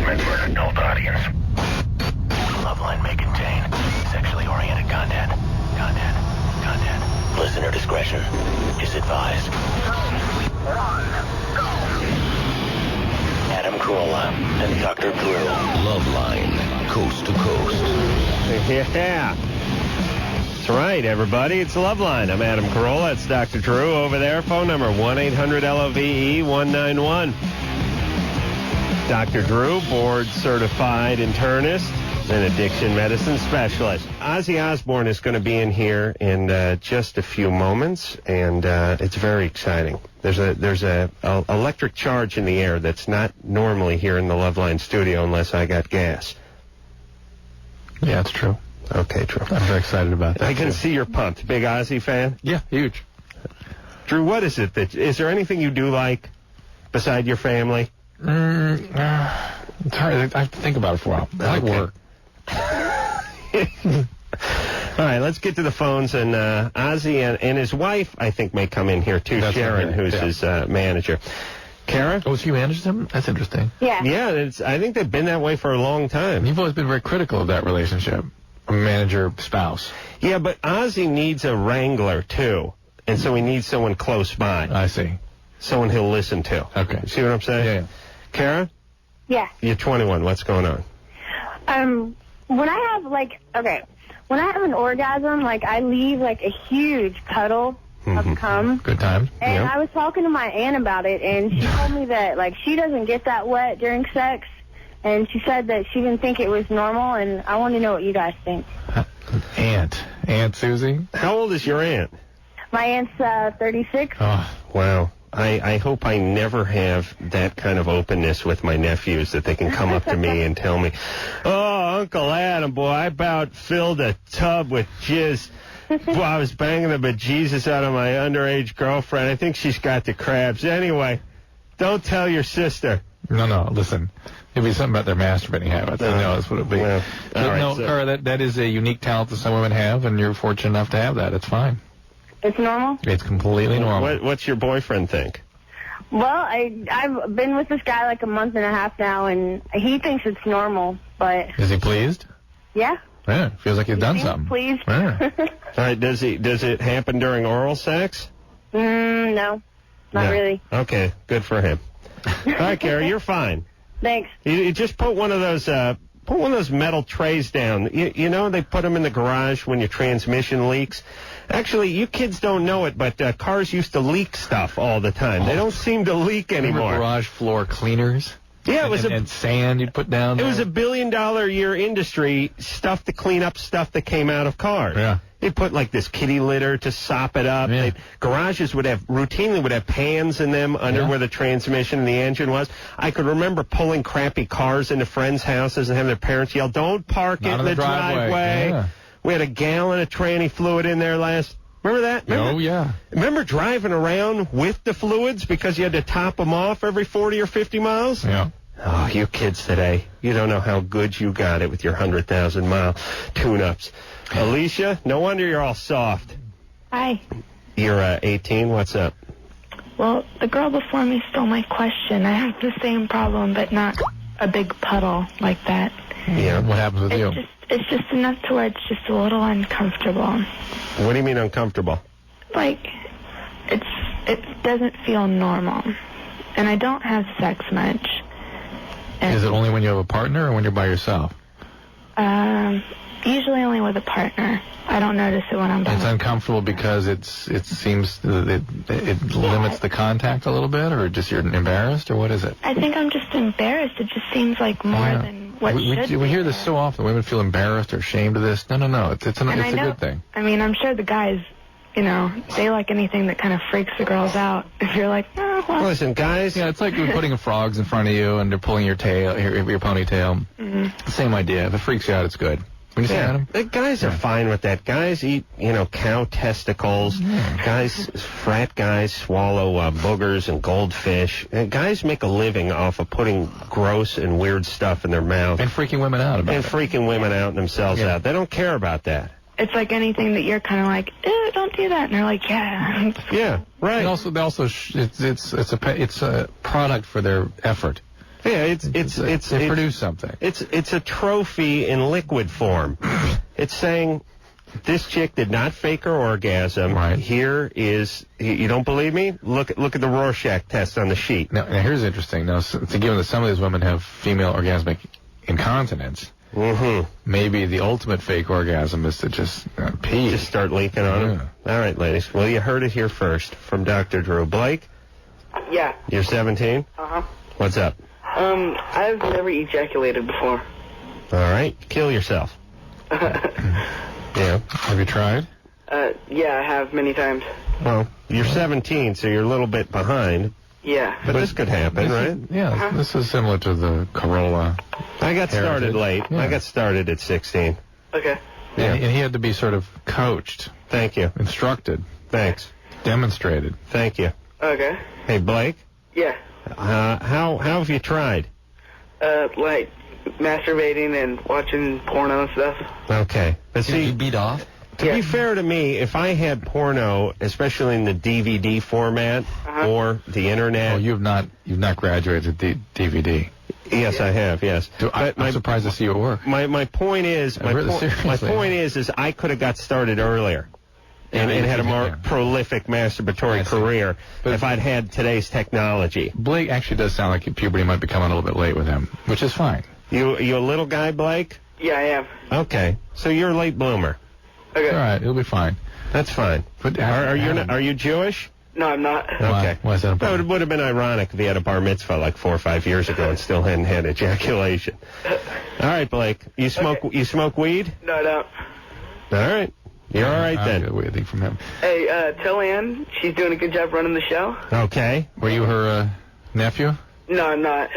meant for an adult audience. Loveline may contain sexually oriented content. Listener discretion is advised. 3, 2, 1, go. Adam Carolla and Dr. Drew. Loveline, coast to coast. Yeah. That's right, everybody. It's Loveline. I'm Adam Carolla. It's Dr. Drew over there. Phone number 1-800-LOVE-191. Dr. Drew, board-certified internist and addiction medicine specialist. Ozzy Osbourne is going to be in here in just a few moments, and it's very exciting. There's a electric charge in the air that's not normally here in the Loveline studio unless I got gas. Yeah, it's true. Okay, Drew. I'm very excited about that. I can see you're pumped. Big Ozzy fan? Yeah, huge. Drew, what is it is there anything you do like beside your family? It's hard. I have to think about it for a while. I like work. All right, let's get to the phones, and Ozzy and his wife, I think, may come in here, too. That's Sharon, right. Who's his manager. Kara? Oh, she managed him? That's interesting. Yeah. Yeah, I think they've been that way for a long time. You've always been very critical of that relationship, a manager-spouse. Yeah, but Ozzy needs a wrangler, too, and so he needs someone close by. I see. Someone he'll listen to. Okay. See what I'm saying? Yeah. Kara? Yeah. You're 21. What's going on? When I have, when I have an orgasm, I leave, a huge puddle of cum. Good time. And I was talking to my aunt about it, and she told me that, she doesn't get that wet during sex, and she said that she didn't think it was normal, and I want to know what you guys think. Aunt Susie? How old is your aunt? My aunt's 36. Oh, wow. I hope I never have that kind of openness with my nephews, that they can come up to me and tell me, oh, Uncle Adam, boy, I about filled a tub with jizz. Boy, I was banging the bejesus out of my underage girlfriend. I think she's got the crabs. Anyway, don't tell your sister. No, listen. It'll be something about their masturbating habits. I know that's what it'll be. Well, Cara, that is a unique talent that some women have, and you're fortunate enough to have that. It's fine. It's normal? It's completely normal. What's your boyfriend think? Well, I've been with this guy a month and a half now, and he thinks it's normal, but... Is he pleased? Yeah. Yeah, feels like he's done something. Pleased. Yeah. All right, does it happen during oral sex? No, not really. Okay, good for him. All right, Gary, you're fine. Thanks. You just put one of those metal trays down. You know, they put them in the garage when your transmission leaks. Actually, you kids don't know it, but cars used to leak stuff all the time. They don't seem to leak anymore. Remember garage floor cleaners? Yeah, it was and sand you'd put down there. It was $1 billion a year industry, stuff to clean up stuff that came out of cars. Yeah. They put this kitty litter to sop it up. Yeah. Garages routinely would have pans in them under where the transmission and the engine was. I could remember pulling crappy cars into friends' houses and having their parents yell, "Don't park it in the driveway." Yeah. We had a gallon of tranny fluid in there last. Remember that? Oh, yeah. Remember driving around with the fluids because you had to top them off every 40 or 50 miles? Yeah. Oh, you kids today. You don't know how good you got it with your 100,000-mile tune-ups. Alicia, no wonder you're all soft. Hi. You're 18. What's up? Well, the girl before me stole my question. I have the same problem, but not a big puddle like that. Yeah. What happens with you? It's just enough to where it's just a little uncomfortable. What do you mean uncomfortable? It doesn't feel normal. And I don't have sex much. And is it only when you have a partner or when you're by yourself? Usually only with a partner. I don't notice it when I'm by It's myself. uncomfortable because it seems it limits the contact a little bit, or just you're embarrassed, or what is it? I think I'm just embarrassed. It just seems like more than what should be. We hear this so often. Women feel embarrassed or ashamed of this. No. It's a good thing. I mean, I'm sure the guys, they like anything that kind of freaks the girls out. If you're like, oh, well. Listen, guys. Yeah, it's like you're putting frogs in front of you and they're pulling your tail, your ponytail. Mm-hmm. Same idea. If it freaks you out, it's good. What do you say, Adam? The guys are fine with that. Guys eat, cow testicles. Frat guys swallow boogers and goldfish. And guys make a living off of putting gross and weird stuff in their mouth. And freaking women out about it. And freaking women out and themselves out. They don't care about that. It's like anything that you're kind of like, ew, don't do that. And they're like, yeah. Yeah, right. And also, it's a product for their effort. Yeah, They produce something. It's a trophy in liquid form. It's saying this chick did not fake her orgasm. Right. Here is, you don't believe me? Look at the Rorschach test on the sheet. Now here's interesting. Now, given that some of these women have female orgasmic incontinence, maybe the ultimate fake orgasm is to just pee. Just start leaking on them. All right, ladies. Well, you heard it here first from Dr. Drew. Blake? Yeah. You're 17? Uh-huh. What's up? I've never ejaculated before. All right. Kill yourself. Yeah. Have you tried? Yeah, I have many times. Well, you're 17, so you're a little bit behind. Yeah. But this could happen, right? This is similar to the Carolla. I got started late. Yeah. I got started at 16. Okay. Yeah. And he had to be sort of coached. Thank you. Instructed. Thanks. Demonstrated. Thank you. Okay. Hey, Blake? Yeah. How have you tried? Like masturbating and watching porno and stuff. Okay. But Did you beat off? To be fair to me, if I had porno, especially in the DVD format or the internet... Oh, you've not graduated the DVD. Yes, I have, yes. I'm surprised to see you at work. My point is, my point is I could have got started earlier. And had a more prolific masturbatory career if I'd had today's technology. Blake actually does sound like puberty might be coming a little bit late with him, which is fine. You a little guy, Blake? Yeah, I am. Okay, so you're a late bloomer. Okay. All right, it'll be fine. That's fine. But are you Jewish? No, I'm not. Okay. Why is that a It problem? would have been ironic if he had a bar mitzvah like 4 or 5 years ago and still hadn't had ejaculation. All right, Blake. You smoke weed? No, I don't. All right. You're all right then. Get a weird thing from him. Hey, tell Ann she's doing a good job running the show. Okay. Were you her nephew? No, I'm not.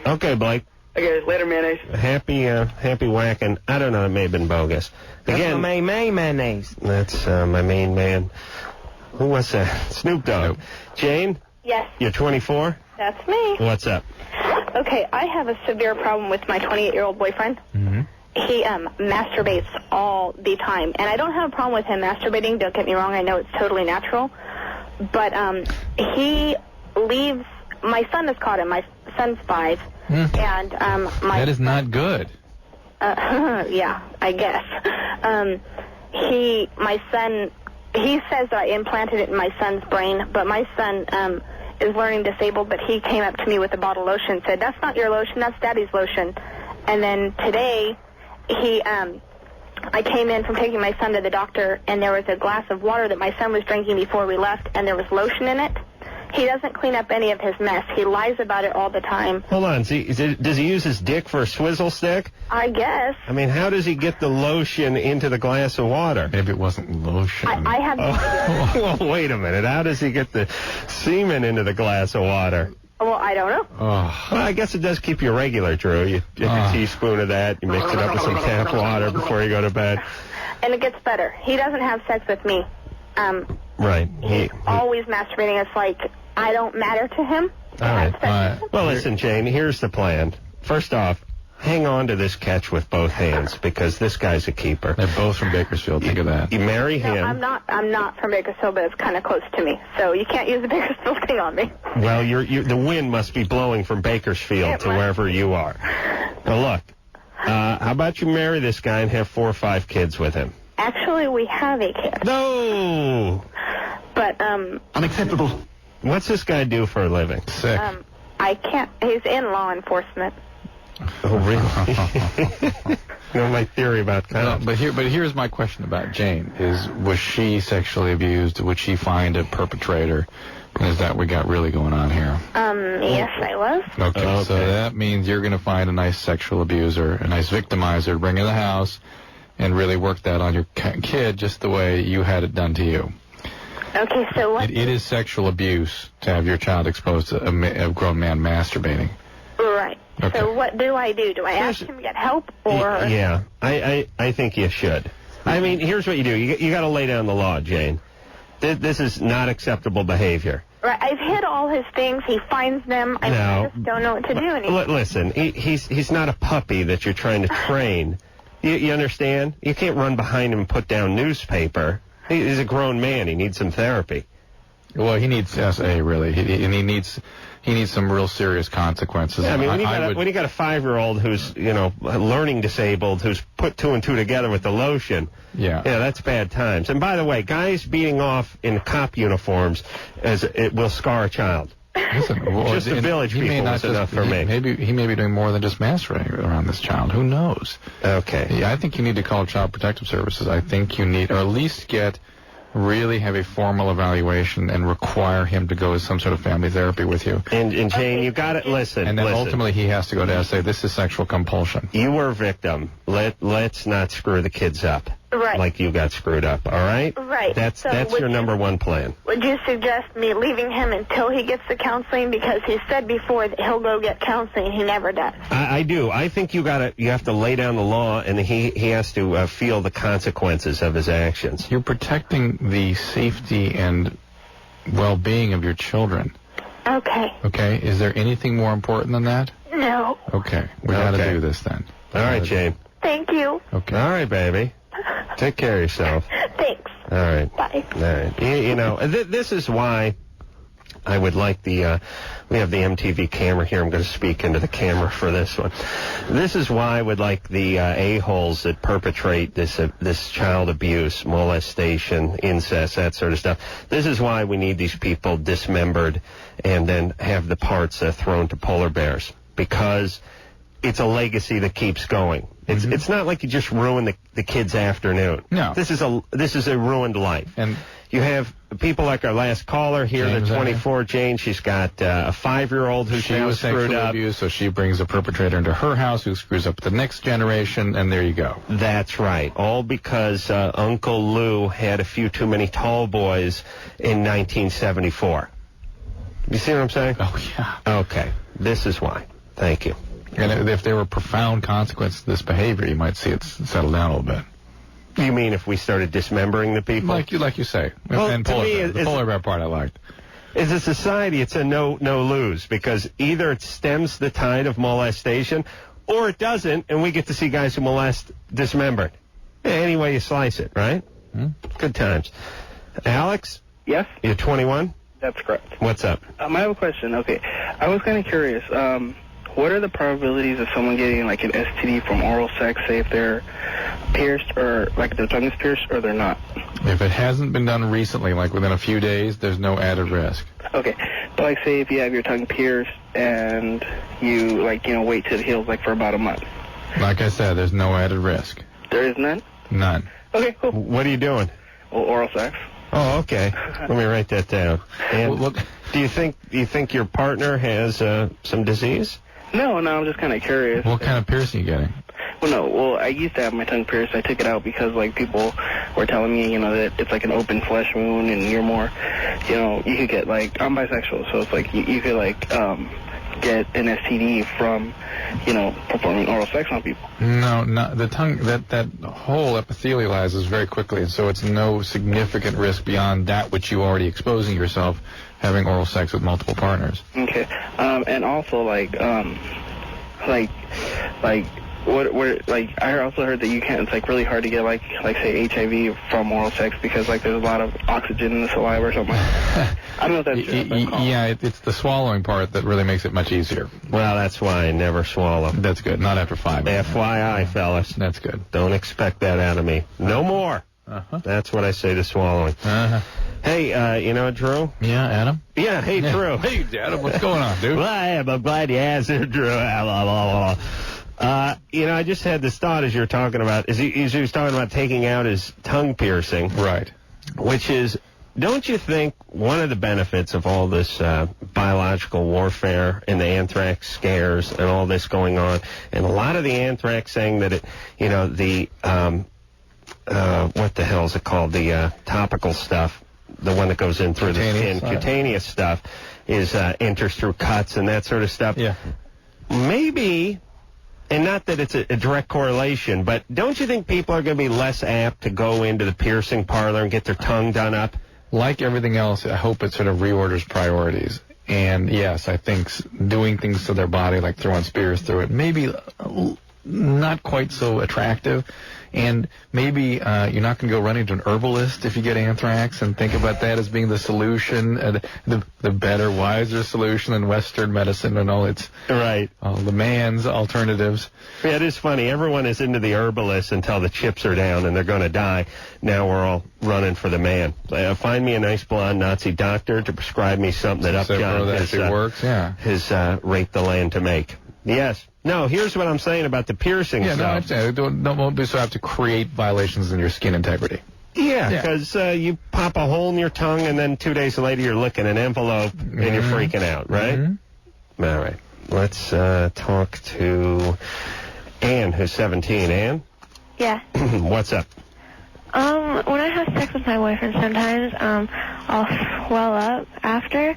Okay, Blake. Okay, later, mayonnaise. Happy whacking. I don't know. It may have been bogus. Again, That's my mayonnaise. that's my main man. Who was that? Snoop Dogg. Jane, Yes, you're 24? that's me. What's up? Okay, I have a severe problem with my 28-year-old boyfriend. Mm-hmm. He masturbates all the time. And I don't have a problem with him masturbating. Don't get me wrong. I know it's totally natural. But he leaves... My son has caught him. My son's 5. And That is not good. yeah, I guess. He says that I implanted it in my son's brain, but my son is learning disabled, but he came up to me with a bottle of lotion and said, "That's not your lotion, that's Daddy's lotion." And then today, I came in from taking my son to the doctor, and there was a glass of water that my son was drinking before we left, and there was lotion in it. He doesn't clean up any of his mess. He lies about it all the time. Hold on. Does he use his dick for a swizzle stick? I guess. I mean, how does he get the lotion into the glass of water? Maybe it wasn't lotion. I have no idea. Well, wait a minute. How does he get the semen into the glass of water? Well, I don't know. Oh. Well, I guess it does keep you regular, Drew. You take a teaspoon of that, you mix it up with some tap water before you go to bed. And it gets better. He doesn't have sex with me. Right. He's always masturbating. It's like I don't matter to him. All right. Have sex with him. Well, listen, Jane, here's the plan. First off, hang on to this catch with both hands because this guy's a keeper. They're both from Bakersfield. Think of that. You marry No, him. I'm not from Bakersfield, but it's kind of close to me. So you can't use the Bakersfield thing on me. Well, the wind must be blowing from Bakersfield It to must. wherever you are. Now, look, how about you marry this guy and have 4 or 5 kids with him? Actually, we have a kid. No! But Unacceptable. What's this guy do for a living? Sick. I can't. He's in law enforcement. Oh, really? You know my theory about No, cops. but here's my question about Jane: was she sexually abused? Would she find a perpetrator? Is that what we got really going on here? Yes, I was. Okay, so that means you're going to find a nice sexual abuser, a nice victimizer, bring in the house, and really work that on your kid just the way you had it done to you. Okay, so what? It is sexual abuse to have your child exposed to a grown man masturbating. Right. Okay. So what do I do? Do I ask him to get help, or? Yeah, I think you should. I mean, here's what you do. You got to lay down the law, Jane. This is not acceptable behavior. Right. I've hid all his things. He finds them. I just don't know what to do anymore. Listen, he's not a puppy that you're trying to train. You understand? You can't run behind him and put down newspaper. He's a grown man. He needs some therapy. Well, he needs SA, really. He needs he needs some real serious consequences. Yeah, I mean, when you got a 5-year-old who's, learning disabled, who's put 2 and 2 together with the lotion, yeah, that's bad times. And by the way, guys beating off in cop uniforms, it will scar a child. Listen, just the village people is enough for me. Maybe he may be doing more than just masturbating around this child. Who knows? Okay. Yeah, I think you need to call Child Protective Services. I think you need, or at least really have a formal evaluation and require him to go to some sort of family therapy with you. And Jane, you got to listen. And then ultimately he has to go to SA. This is sexual compulsion. You were a victim. Let's not screw the kids up. Right. Like you got screwed up, all right? Right. That's your number one plan. Would you suggest me leaving him until he gets the counseling? Because he said before that he'll go get counseling. He never does. I do. I think you have to lay down the law, and he has to feel the consequences of his actions. You're protecting the safety and well-being of your children. Okay. Okay. Is there anything more important than that? No. Okay. We got to do this then. All right, Jane. Thank you. Okay. All right, baby. Take care of yourself. Thanks. All right. Bye. All right. This is why I would like we have the MTV camera here. I'm going to speak into the camera for this one. This is why I would like the a-holes that perpetrate this child abuse, molestation, incest, that sort of stuff. This is why we need these people dismembered and then have the parts thrown to polar bears, because it's a legacy that keeps going. It's not like you just ruin the kid's afternoon. No. This is a ruined life. And you have people like our last caller here, James, the 24, Jane. She's got a 5-year-old who's she now was screwed sexually up. abused, so she brings a perpetrator into her house who screws up the next generation, and there you go. That's right. All because Uncle Lou had a few too many tall boys in 1974. You see what I'm saying? Oh, yeah. Okay. This is why. Thank you. And if there were profound consequences to this behavior, you might see it settle down a little bit. You mean if we started dismembering the people? Like you say. Well, and to me, the polar bear part I liked. As a society, it's a no-lose, because either it stems the tide of molestation, or it doesn't, and we get to see guys who molest dismembered. Any way you slice it, right? Good times. Alex? Yes? You're 21? That's correct. What's up? I have a question. Okay. I was kind of curious. What are the probabilities of someone getting like an STD from oral sex, say if they're pierced or like their tongue is pierced or they're not? If it hasn't been done recently, like within a few days, there's no added risk. Okay. But like say if you have your tongue pierced and you wait till it heals like for about a month. Like I said, there's no added risk. There is none? None. Okay, cool. What are you doing? Well, oral sex. Oh, okay. Let me write that down. And Well, look, do you think your partner has some disease? No, I'm just kind of curious. what kind of piercing are you getting? Well, I used to have my tongue pierced. I took it out because, like, people were telling me, that it's like an open flesh wound and you're more, you could get, like, I'm bisexual, so it's like you could, like, get an STD from, performing oral sex on people. No, the tongue, that hole epithelializes very quickly, and so it's no significant risk beyond that which you already exposing yourself having oral sex with multiple partners. Okay. And also, I also heard that you can't, it's like really hard to get like say HIV from oral sex because like there's a lot of oxygen in the saliva or something. I don't know if that's true. Yeah, it's the swallowing part that really makes it much easier. Well, that's why I never swallow. That's good. Not after 5 minutes. FYI, fellas. That's good. Don't expect that out of me. No more. That's what I say to swallowing. Hey, Drew? Yeah, Adam? Yeah, hey, Drew. Hey, Adam, what's going on, dude? Well, I'm glad you asked it, Drew. I just had this thought as you were talking about, he was talking about taking out his tongue piercing. Right. Which is, don't you think one of the benefits of all this biological warfare and the anthrax scares and all this going on, and a lot of the anthrax saying that what the hell is it called? The topical stuff, the one that goes in through the skin, cutaneous stuff, enters through cuts and that sort of stuff. Yeah. Maybe, and not that it's a direct correlation, but don't you think people are going to be less apt to go into the piercing parlor and get their tongue done up? Like everything else, I hope it sort of reorders priorities. And yes, I think doing things to their body, like throwing spears through it, maybe not quite so attractive. And maybe you're not going to go running to an herbalist if you get anthrax and think about that as being the solution, the better, wiser solution than Western medicine and all its all the man's alternatives. Yeah, it is funny. Everyone is into the herbalist until the chips are down and they're going to die. Now we're all running for the man. Find me a nice blonde Nazi doctor to prescribe me something that Upjohn works. Yeah, has raped the land to make. Yes. No, here's what I'm saying about the piercing stuff. No, I understand. Don't be so have to create violations in your skin integrity. Yeah, because you pop a hole in your tongue, and then 2 days later you're licking an envelope, and you're freaking out, right? Mm-hmm. All right. Let's talk to Ann, who's 17. Ann? Yeah. What's up? When I have sex with my boyfriend, sometimes I'll swell up after,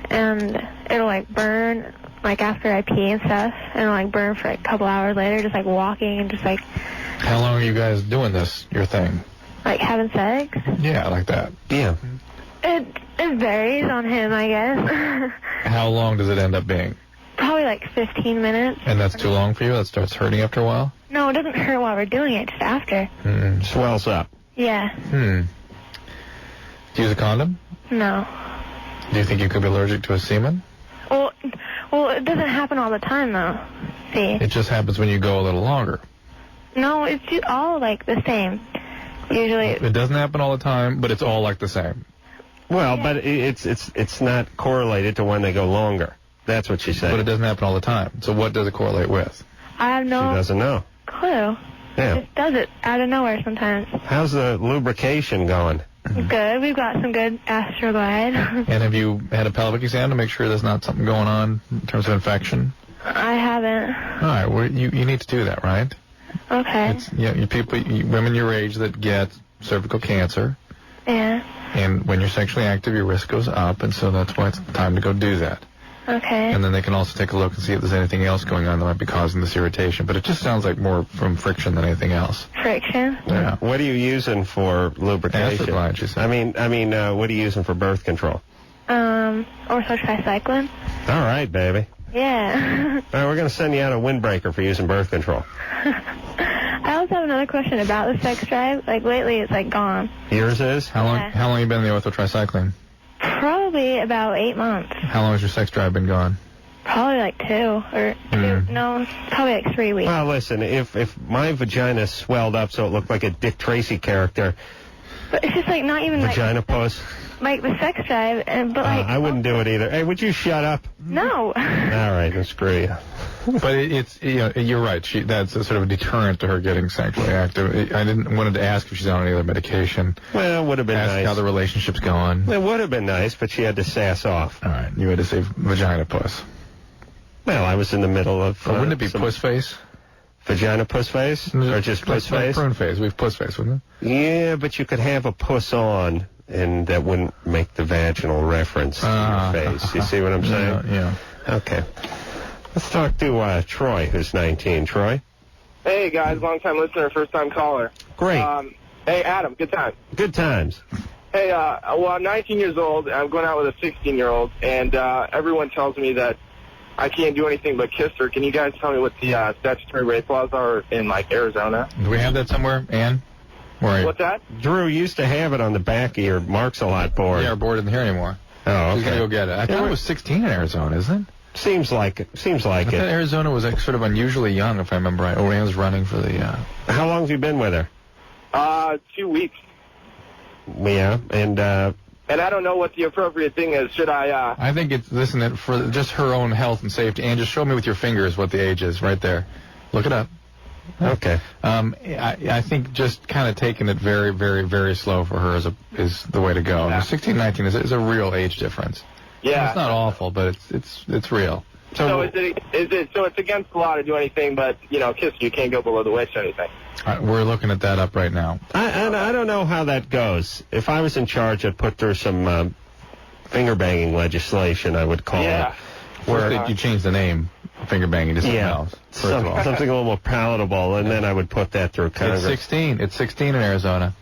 and it'll, like, burn, like, after I pee and stuff, and it'll, like, burn for, like, a couple hours later, just, like, walking and just, like... How long are you guys doing this, your thing? Like, having sex? Yeah, like that. Yeah. It varies on him, I guess. How long does it end up being? Probably, like, 15 minutes. And that's too long for you? That starts hurting after a while? No, it doesn't hurt while we're doing it, just after. Swells up. Yeah. Do you use a condom? No. Do you think you could be allergic to a semen? Well, it doesn't happen all the time, though. See? It just happens when you go a little longer. No, it's all, like, the same. Usually... It doesn't happen all the time, but it's all, like, the same. Well, but it's not correlated to when they go longer. That's what she's saying. But it doesn't happen all the time. So what does it correlate with? I have no... She doesn't know. Clue. Yeah. It just does it out of nowhere sometimes. How's the lubrication going? Good. We've got some good Astroglide. And have you had a pelvic exam to make sure there's not something going on in terms of infection? I haven't. All right. Well, you need to do that, right? Okay. Women your age that get cervical cancer. Yeah. And when you're sexually active, your risk goes up, and so that's why it's time to go do that. Okay. And then they can also take a look and see if there's anything else going on that might be causing this irritation. But it just sounds like more from friction than anything else. Friction? Yeah. What are you using for lubrication? Astroglide, you said. I mean, what are you using for birth control? Orthotricycline. All right, baby. Yeah. All right, we're going to send you out a windbreaker for using birth control. I also have another question about the sex drive. Like, lately it's, like, gone. Yours is? How long have you been in the orthotricycline? Probably about 8 months. How long has your sex drive been gone? Probably like 2 or 2. No, probably like 3 weeks. Well, listen, if my vagina swelled up so it looked like a Dick Tracy character... But it's just, like, not even, vagina puss. Like the sex drive, but, like... I wouldn't do it either. Hey, would you shut up? No. All right, then screw you. But it's you're right. That's a sort of a deterrent to her getting sexually active. I wanted to ask if she's on any other medication. Well, it would have been nice. Ask how the relationship's going. It would have been nice, but she had to sass off. All right, you had to say vagina puss. Well, I was in the middle of... wouldn't it be puss face? Vagina puss face? Or just puss face? Prune face. We have puss face, wouldn't it? Yeah, but you could have a puss on, and that wouldn't make the vaginal reference to your face. You see what I'm saying? Yeah. Okay. Let's talk to Troy, who's 19. Troy? Hey, guys. Long-time listener, first-time caller. Great. Hey, Adam. Good time. Good times. Hey, well, I'm 19 years old. I'm going out with a 16-year-old, and everyone tells me that I can't do anything but kiss her. Can you guys tell me what the statutory rape laws are in, like, Arizona? Do we have that somewhere, Ann? Where are you? What's that? Drew used to have it on the back of your Marks a Lot board. Yeah, our board isn't here anymore. Oh, okay. She's going to go get it. I thought it was 16 in Arizona, isn't it? Seems like it. I thought Arizona was like sort of unusually young, if I remember right. Anne's running for the... How long have you been with her? 2 weeks. Yeah, and I don't know what the appropriate thing is. Should I, I think it's, listen, for just her own health and safety, and just show me with your fingers what the age is right there. Look it up. Okay. I think just kind of taking it very, very, very slow for her is the way to go. Yeah. 16, 19 is a real age difference. Yeah. It's not awful, but it's real. So is it so it's against the law to do anything but, kiss you can't go below the waist or anything? We're looking at that up right now. I don't know how that goes. If I was in charge, I'd put through some finger banging legislation, I would call it. Where you change the name, finger banging, to something else. Something a little more palatable, and then I would put that through Congress. It's 16 in Arizona.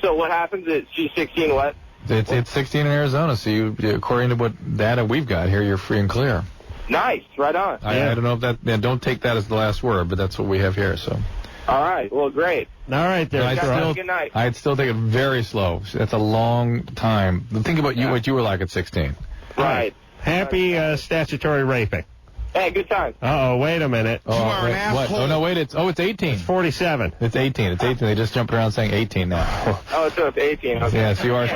So what happens is she's 16 what? It's 16 in Arizona, so you, according to what data we've got here, you're free and clear. Nice. Right on. I don't know if that. Yeah, don't take that as the last word, but that's what we have here. So. All right. Well, great. All right, there. Good night. I'd still take it very slow. That's a long time. Think about what you were like at 16. Right. Happy statutory raping. Hey, good time. Uh-oh, wait a minute. Oh, are an what? asshole. Oh, no, wait. It's 18. It's 47. It's 18. It's 18. They just jumped around saying 18 now. Oh, so it's 18. Okay. Yes, you are.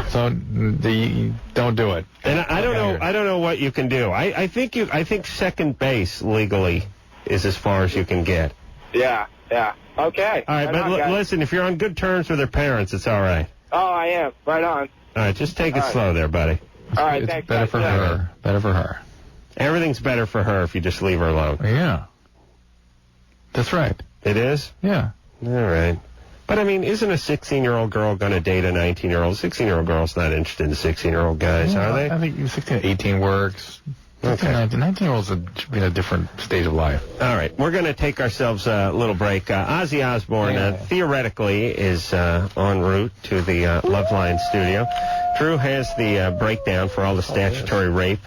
So don't do it. And I don't know what you can do. I think second base legally is as far as you can get. Yeah. Okay. All right, but listen, if you're on good terms with their parents, it's all right. Oh, I am. Right on. All right, just take it slow there, buddy. All right, It's thanks. better guys. for her. Better for her. Everything's better for her if you just leave her alone. Yeah. That's right. It is? Yeah. All right. But, I mean, isn't a 16-year-old girl going to date a 19-year-old? 16-year-old girl's not interested in 16-year-old guys, are they? I think 16, 18 works. Okay. 19-year-olds should be in a different stage of life. All right. We're going to take ourselves a little break. Ozzy Osbourne, theoretically, is en route to the Loveline studio. Drew has the breakdown for all the statutory rape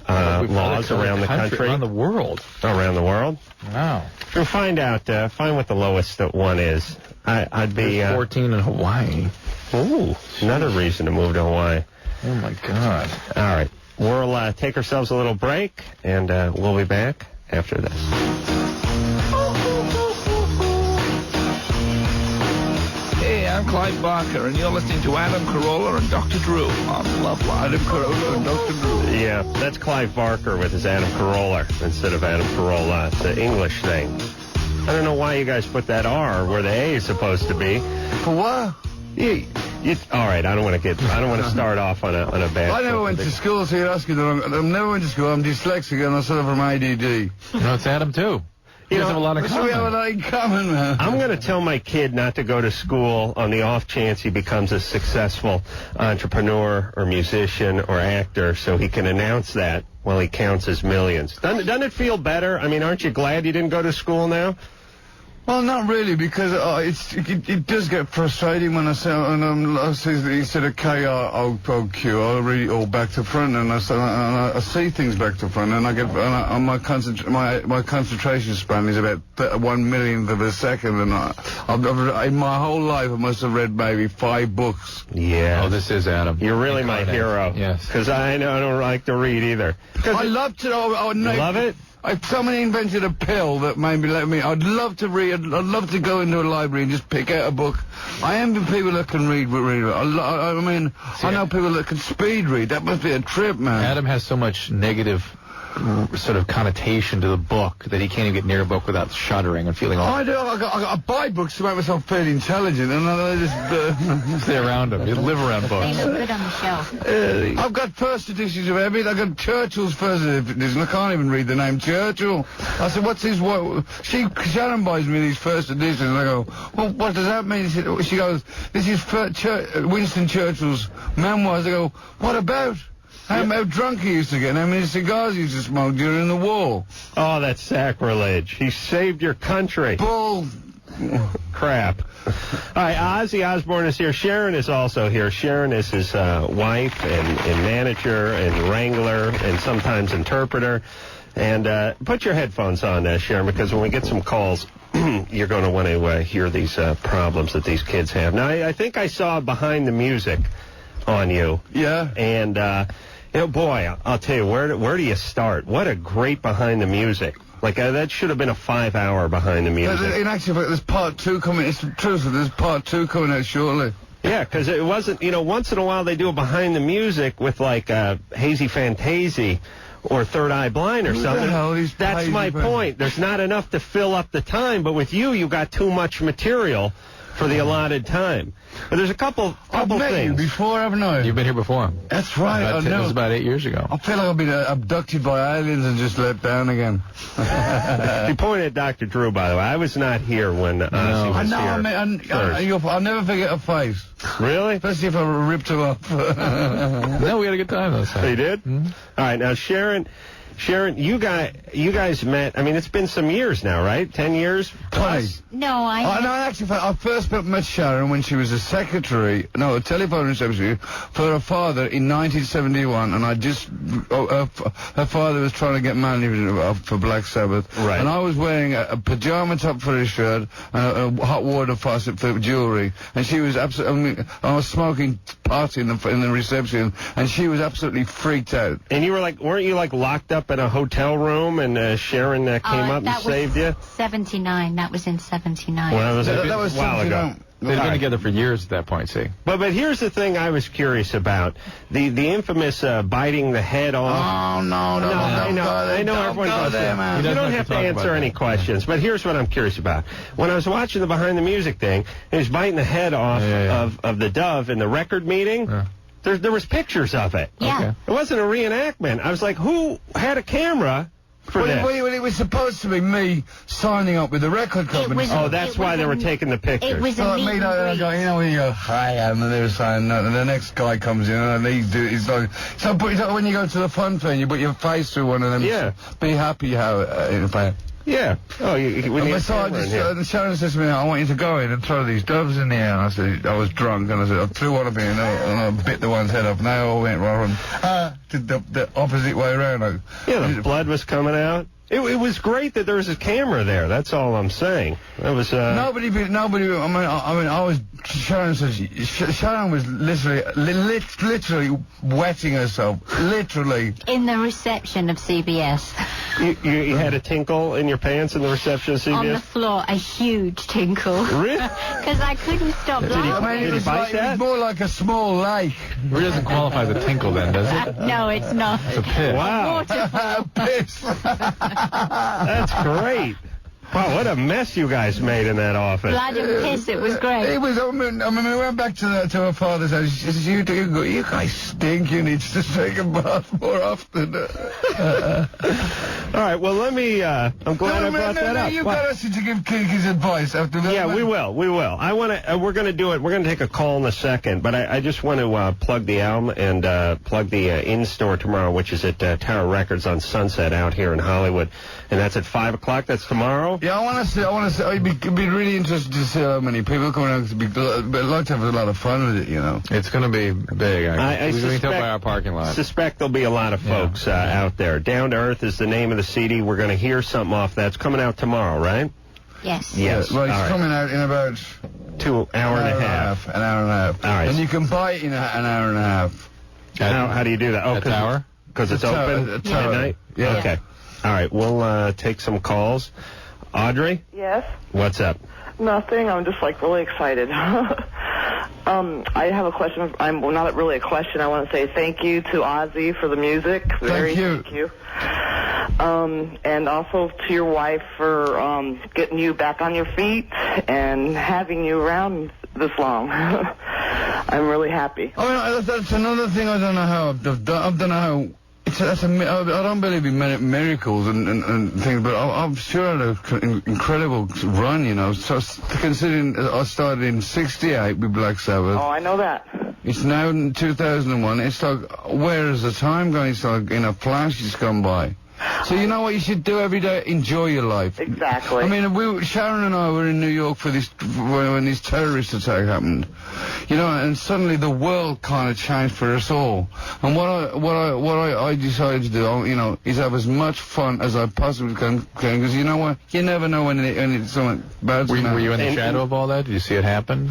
laws around the country. Around the world. Around the world? Wow. Drew, find what the lowest one is. I'd be... 14 in Hawaii. Ooh, another reason to move to Hawaii. Oh, my God. All right. We'll take ourselves a little break, and we'll be back after this. Hey, I'm Clive Barker, and you're listening to Adam Carolla and Dr. Drew on Loveline. Adam Carolla and Dr. Drew. Yeah, that's Clive Barker with his Adam Carolla instead of Adam Carolla. It's an English thing. I don't know why you guys put that R where the A is supposed to be. For what? All right, I don't want to start off on a bad. I never went to school, so you're asking the wrong. I never went to school. I'm dyslexic and I suffer from ADD. No, it's Adam, too. You guys have a lot in So we have a lot in common, man. I'm going to tell my kid not to go to school on the off chance he becomes a successful entrepreneur or musician or actor, so he can announce that while he counts his millions. Doesn't it feel better? I mean, aren't you glad you didn't go to school now? Well, not really, because it does get frustrating when I say, instead of K-R-O-Q, I read it all back to front, and I see things back to front, and my concentration span is about 1/1,000,000th of a second, and in my whole life I must have read maybe 5 books. Yeah. Oh, this is Adam. You're really my hero. Yes. Because I don't like to read either. I love to. You love it? If somebody invented a pill that maybe let me, I'd love to read. I'd love to go into a library and just pick out a book. I envy people that can read. I mean, I know people that can speed read. That must be a trip, man. Adam has so much negative sort of connotation to the book that he can't even get near a book without shuddering and feeling all... I do. I buy books to make myself feel intelligent, and I just... stay around them. You live around books. They look good on the shelf. I've got first editions of everything. I've got Churchill's first edition. I can't even read the name Churchill. I said, what's his... Sharon buys me these first editions, and I go, well, what does that mean? She goes, this is Winston Churchill's memoirs. I go, what about... How drunk he used to get, and how many cigars he used to smoke during the war. Oh, that's sacrilege. He saved your country. Bull. Crap. All right, Ozzy Osbourne is here. Sharon is also here. Sharon is his wife and manager and wrangler and sometimes interpreter. And put your headphones on, Sharon, because when we get some calls, you're going to want to hear these problems that these kids have. Now, I think I saw Behind the Music on you. Yeah. And... boy, I'll tell you, where do you start? What a great Behind the Music. Like, that should have been a 5-hour Behind the Music. In actual fact, there's part 2 coming. It's the truth. There's part 2 coming out shortly. Yeah, because it wasn't, once in a while they do a Behind the Music with, like, Hazy Fantasy or Third Eye Blind or something. The hell is That's Hazy my point. There's not enough to fill up the time, but with you got too much material for the allotted time. But there's a couple I've met things. you before, haven't I? You've been here before. That's right. I It know. was about 8 years ago. I feel like I've been abducted by aliens and just let down again. He pointed at Dr. Drew, by the way. I was not here when Ozzy was here. I'll never forget a face. Really? Especially if I ripped him off. No, we had a good time those times. They did? Mm-hmm. All right, now, Sharon Sharon, you guys met, I mean, it's been some years now, right? 10 years? Plus? No, Actually, I first met Sharon when she was a telephone receptionist for her father in 1971, and her father was trying to get money for Black Sabbath. Right. And I was wearing a pajama top for his shirt and a hot water faucet for jewelry, and she was absolutely, I was smoking pot in the reception, and she was absolutely freaked out. And you were like, weren't you like locked up in a hotel room, and Sharon came up and saved you? 79. That was in 79. Well, that was a while ago. They've been together for years at that point, see. But here's the thing I was curious about. The infamous biting the head off. Oh, no, I know everyone goes there. Man. You don't have to answer any questions. But here's what I'm curious about. When I was watching the Behind the Music thing, he was biting the head off of the dove in the record meeting. Yeah. There was pictures of it. Yeah. Okay. It wasn't a reenactment. I was like, who had a camera for this? Well, it was supposed to be me signing up with the record company. That's why they were taking the pictures. It was a meet and greet. When you go, hi, and they were saying that, and the next guy comes in, and he's like, so when you go to the fun thing, you put your face through one of them. Yeah. Be happy how, in fact. Yeah. Oh, Sharon says to me, I want you to go in and throw these doves in the air. And I said, I was drunk, and I said, I threw one of them in, and I bit the one's head off, and they all went wrong. The opposite way around. The blood was coming out. It was great that there was a camera there. That's all I'm saying. That was nobody. I was. Sharon says Sharon was literally wetting herself, literally in the reception of CBS. You had a tinkle in your pants in the reception of CBS? On the floor, a huge tinkle. Really? Because I couldn't stop laughing. It was more like a small lake. It doesn't qualify as a tinkle then, does it? No, it's not. It's a piss. Wow. A piss. That's great. Wow, what a mess you guys made in that office. Blood and piss, it was great. It was, I mean, we went back to her father's house. She says, you guys stink. You need to take a bath more often. All right, well, let me, I'm glad I brought that up. You got us to give his advice after that. Yeah, we will. I want to, we're going to do it. We're going to take a call in a second, but I just want to plug the album and plug the in-store tomorrow, which is at Tower Records on Sunset out here in Hollywood. And that's at 5 o'clock. That's tomorrow. Yeah, I want to see. I'd be really interested to see how many people coming out. I'd like to have a lot of fun with it, you know. It's going to be big. I we can tell by our parking lot. Suspect there'll be a lot of folks out there. Down to Earth is the name of the CD. We're going to hear something off that's coming out tomorrow, right? Yes. Yes. Well, it's coming out in about 2 hour and a half. An hour and a half. All right. And you can buy it in an hour and a half. How do you do that? Oh, Tower? Because it's open at night? Yeah. Okay. All right. We'll take some calls. Audrey? Yes? What's up? Nothing. I'm just, like, really excited. I have a question. Not really a question. I want to say thank you to Ozzy for the music. Thank you. And also to your wife for getting you back on your feet and having you around this long. I'm really happy. Oh, that's another thing I don't know how I've done how... I don't believe in miracles and things, but I'm sure I had an incredible run, you know. So considering I started in '68 with Black Sabbath. Oh, I know that. It's now in 2001. It's like, where is the time going? It's like in a flash it's gone by. So you know what you should do every day? Enjoy your life. Exactly. I mean, Sharon and I were in New York for when this terrorist attack happened. You know, and suddenly the world kind of changed for us all. And what I decided to do, you know, is have as much fun as I possibly can, because you know what? You never know when it's something bad's going to happen. Were you in the shadow of all that? Did you see it happen?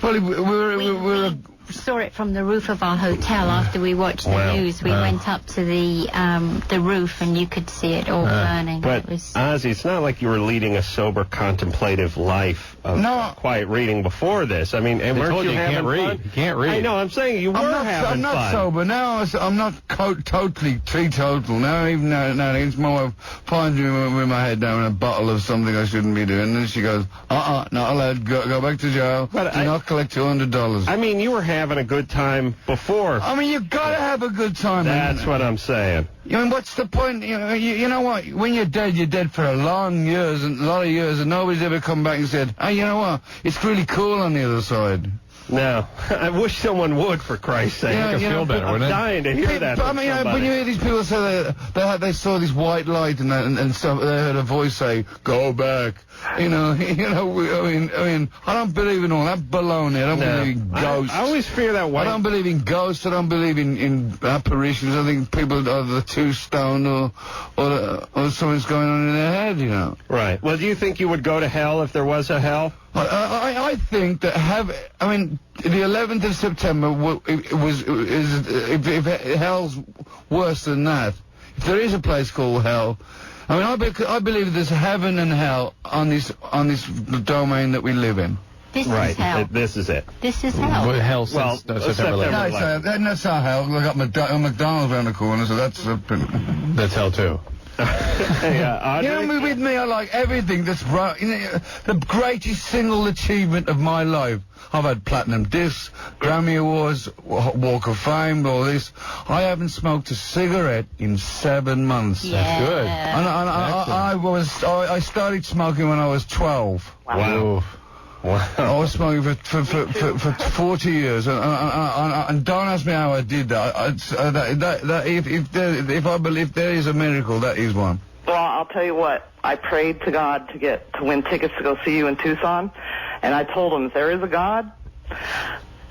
Well, we saw it from the roof of our hotel after we watched the news. We went up to the roof and you could see it all burning. But Ozzy, it's not like you were leading a sober, contemplative life of quiet reading before this. I mean, and weren't you having fun? You can't read. I know. I'm saying you were having fun. I'm not sober now. I'm not totally teetotal now. Even now, it's my wife finds me with my head down in a bottle of something I shouldn't be doing, and then she goes, not allowed. Go back to jail. Do not collect $200. I mean, you were having a good time before. I mean, you gotta have a good time. That's what I'm saying. I mean, what's the point? You know what? When you're dead for a lot of years, and nobody's ever come back and said, hey, you know what? It's really cool on the other side. No. I wish someone would, for Christ's sake. Yeah, I feel better, wouldn't it? I'm dying to hear that But, I from mean, somebody. when you hear these people say they saw this white light and stuff, they heard a voice say, "Go back." I mean, I don't believe in all that baloney. I don't believe in ghosts. I always fear that white. I don't believe in ghosts. I don't believe in apparitions. I think people are the too stoned or something's going on in their head, you know. Right. Well, do you think you would go to hell if there was a hell? I think that the 11th of September if hell's worse than that, if there is a place called hell, I mean, I believe there's heaven and hell on this domain that we live in. This is hell. This is it. This is hell. Well, hell since September 11th. No, that's not hell. We got McDonald's around the corner, so that's hell too. With me, I like everything that's right. The greatest single achievement of my life. I've had platinum discs, Grammy Awards, Walk of Fame, all this. I haven't smoked a cigarette in 7 months. Yeah. That's good. And I started smoking when I was 12. Wow. I was smoking for 40 years, and don't ask me how I did that. If I believe there is a miracle, that is one. Well, I'll tell you what. I prayed to God to win tickets to go see you in Tucson, and I told him if there is a God,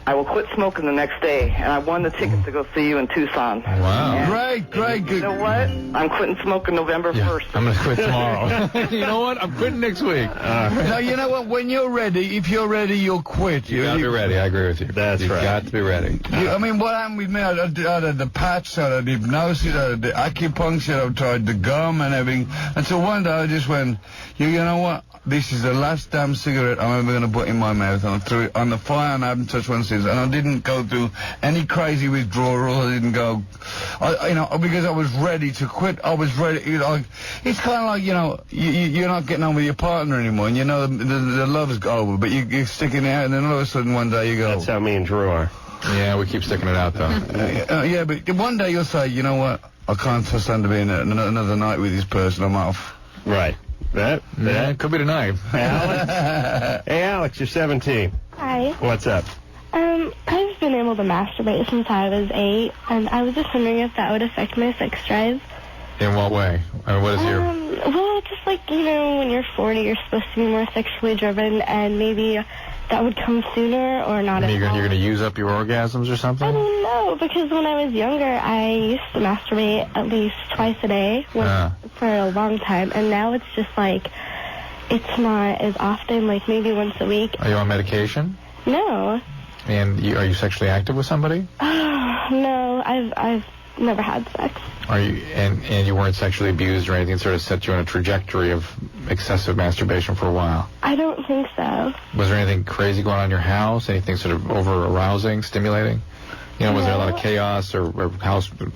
I will quit smoking the next day, and I won the tickets to go see you in Tucson. Wow. And Great. You know what? I'm quitting smoking November 1st. I'm going to quit tomorrow. You know what? I'm quitting next week. No, you know what? When you're ready, if you're ready, you'll quit. You got to be ready. I agree with you. That's right. You've got to be ready. I mean, what happened with me, I had the patch, I had hypnosis, I had the acupuncture, I tried the gum and everything. And so one day I just went, you know what? This is the last damn cigarette I'm ever going to put in my mouth. And I threw it on the fire and I haven't touched one since. And I didn't go through any crazy withdrawal. I didn't go, because I was ready to quit. I was ready. It's kind of like, you're not getting on with your partner anymore. And the love is over, but you're sticking it out. And then all of a sudden one day you go. That's how me and Drew are. Yeah, we keep sticking it out, though. Yeah, but one day you'll say, you know what? I can't stand to be in another night with this person. I'm off. Right. That could be tonight. Alex? Hey, Alex, you're 17. Hi. What's up? I've been able to masturbate since I was 8, and I was just wondering if that would affect my sex drive. In what way? I mean, what is your... Well, just like, when you're 40, you're supposed to be more sexually driven, and maybe that would come sooner or not at all. You're going to use up your orgasms or something? I don't know, because when I was younger, I used to masturbate at least twice a day for a long time, and now it's just like, it's not as often, like maybe once a week. Are you on medication? No. And are you sexually active with somebody? No, I've never had sex. Are you and you weren't sexually abused or anything, sort of set you on a trajectory of excessive masturbation for a while? I don't think so. Was there anything crazy going on in your house? Anything sort of over-arousing, stimulating? Was there a lot of chaos or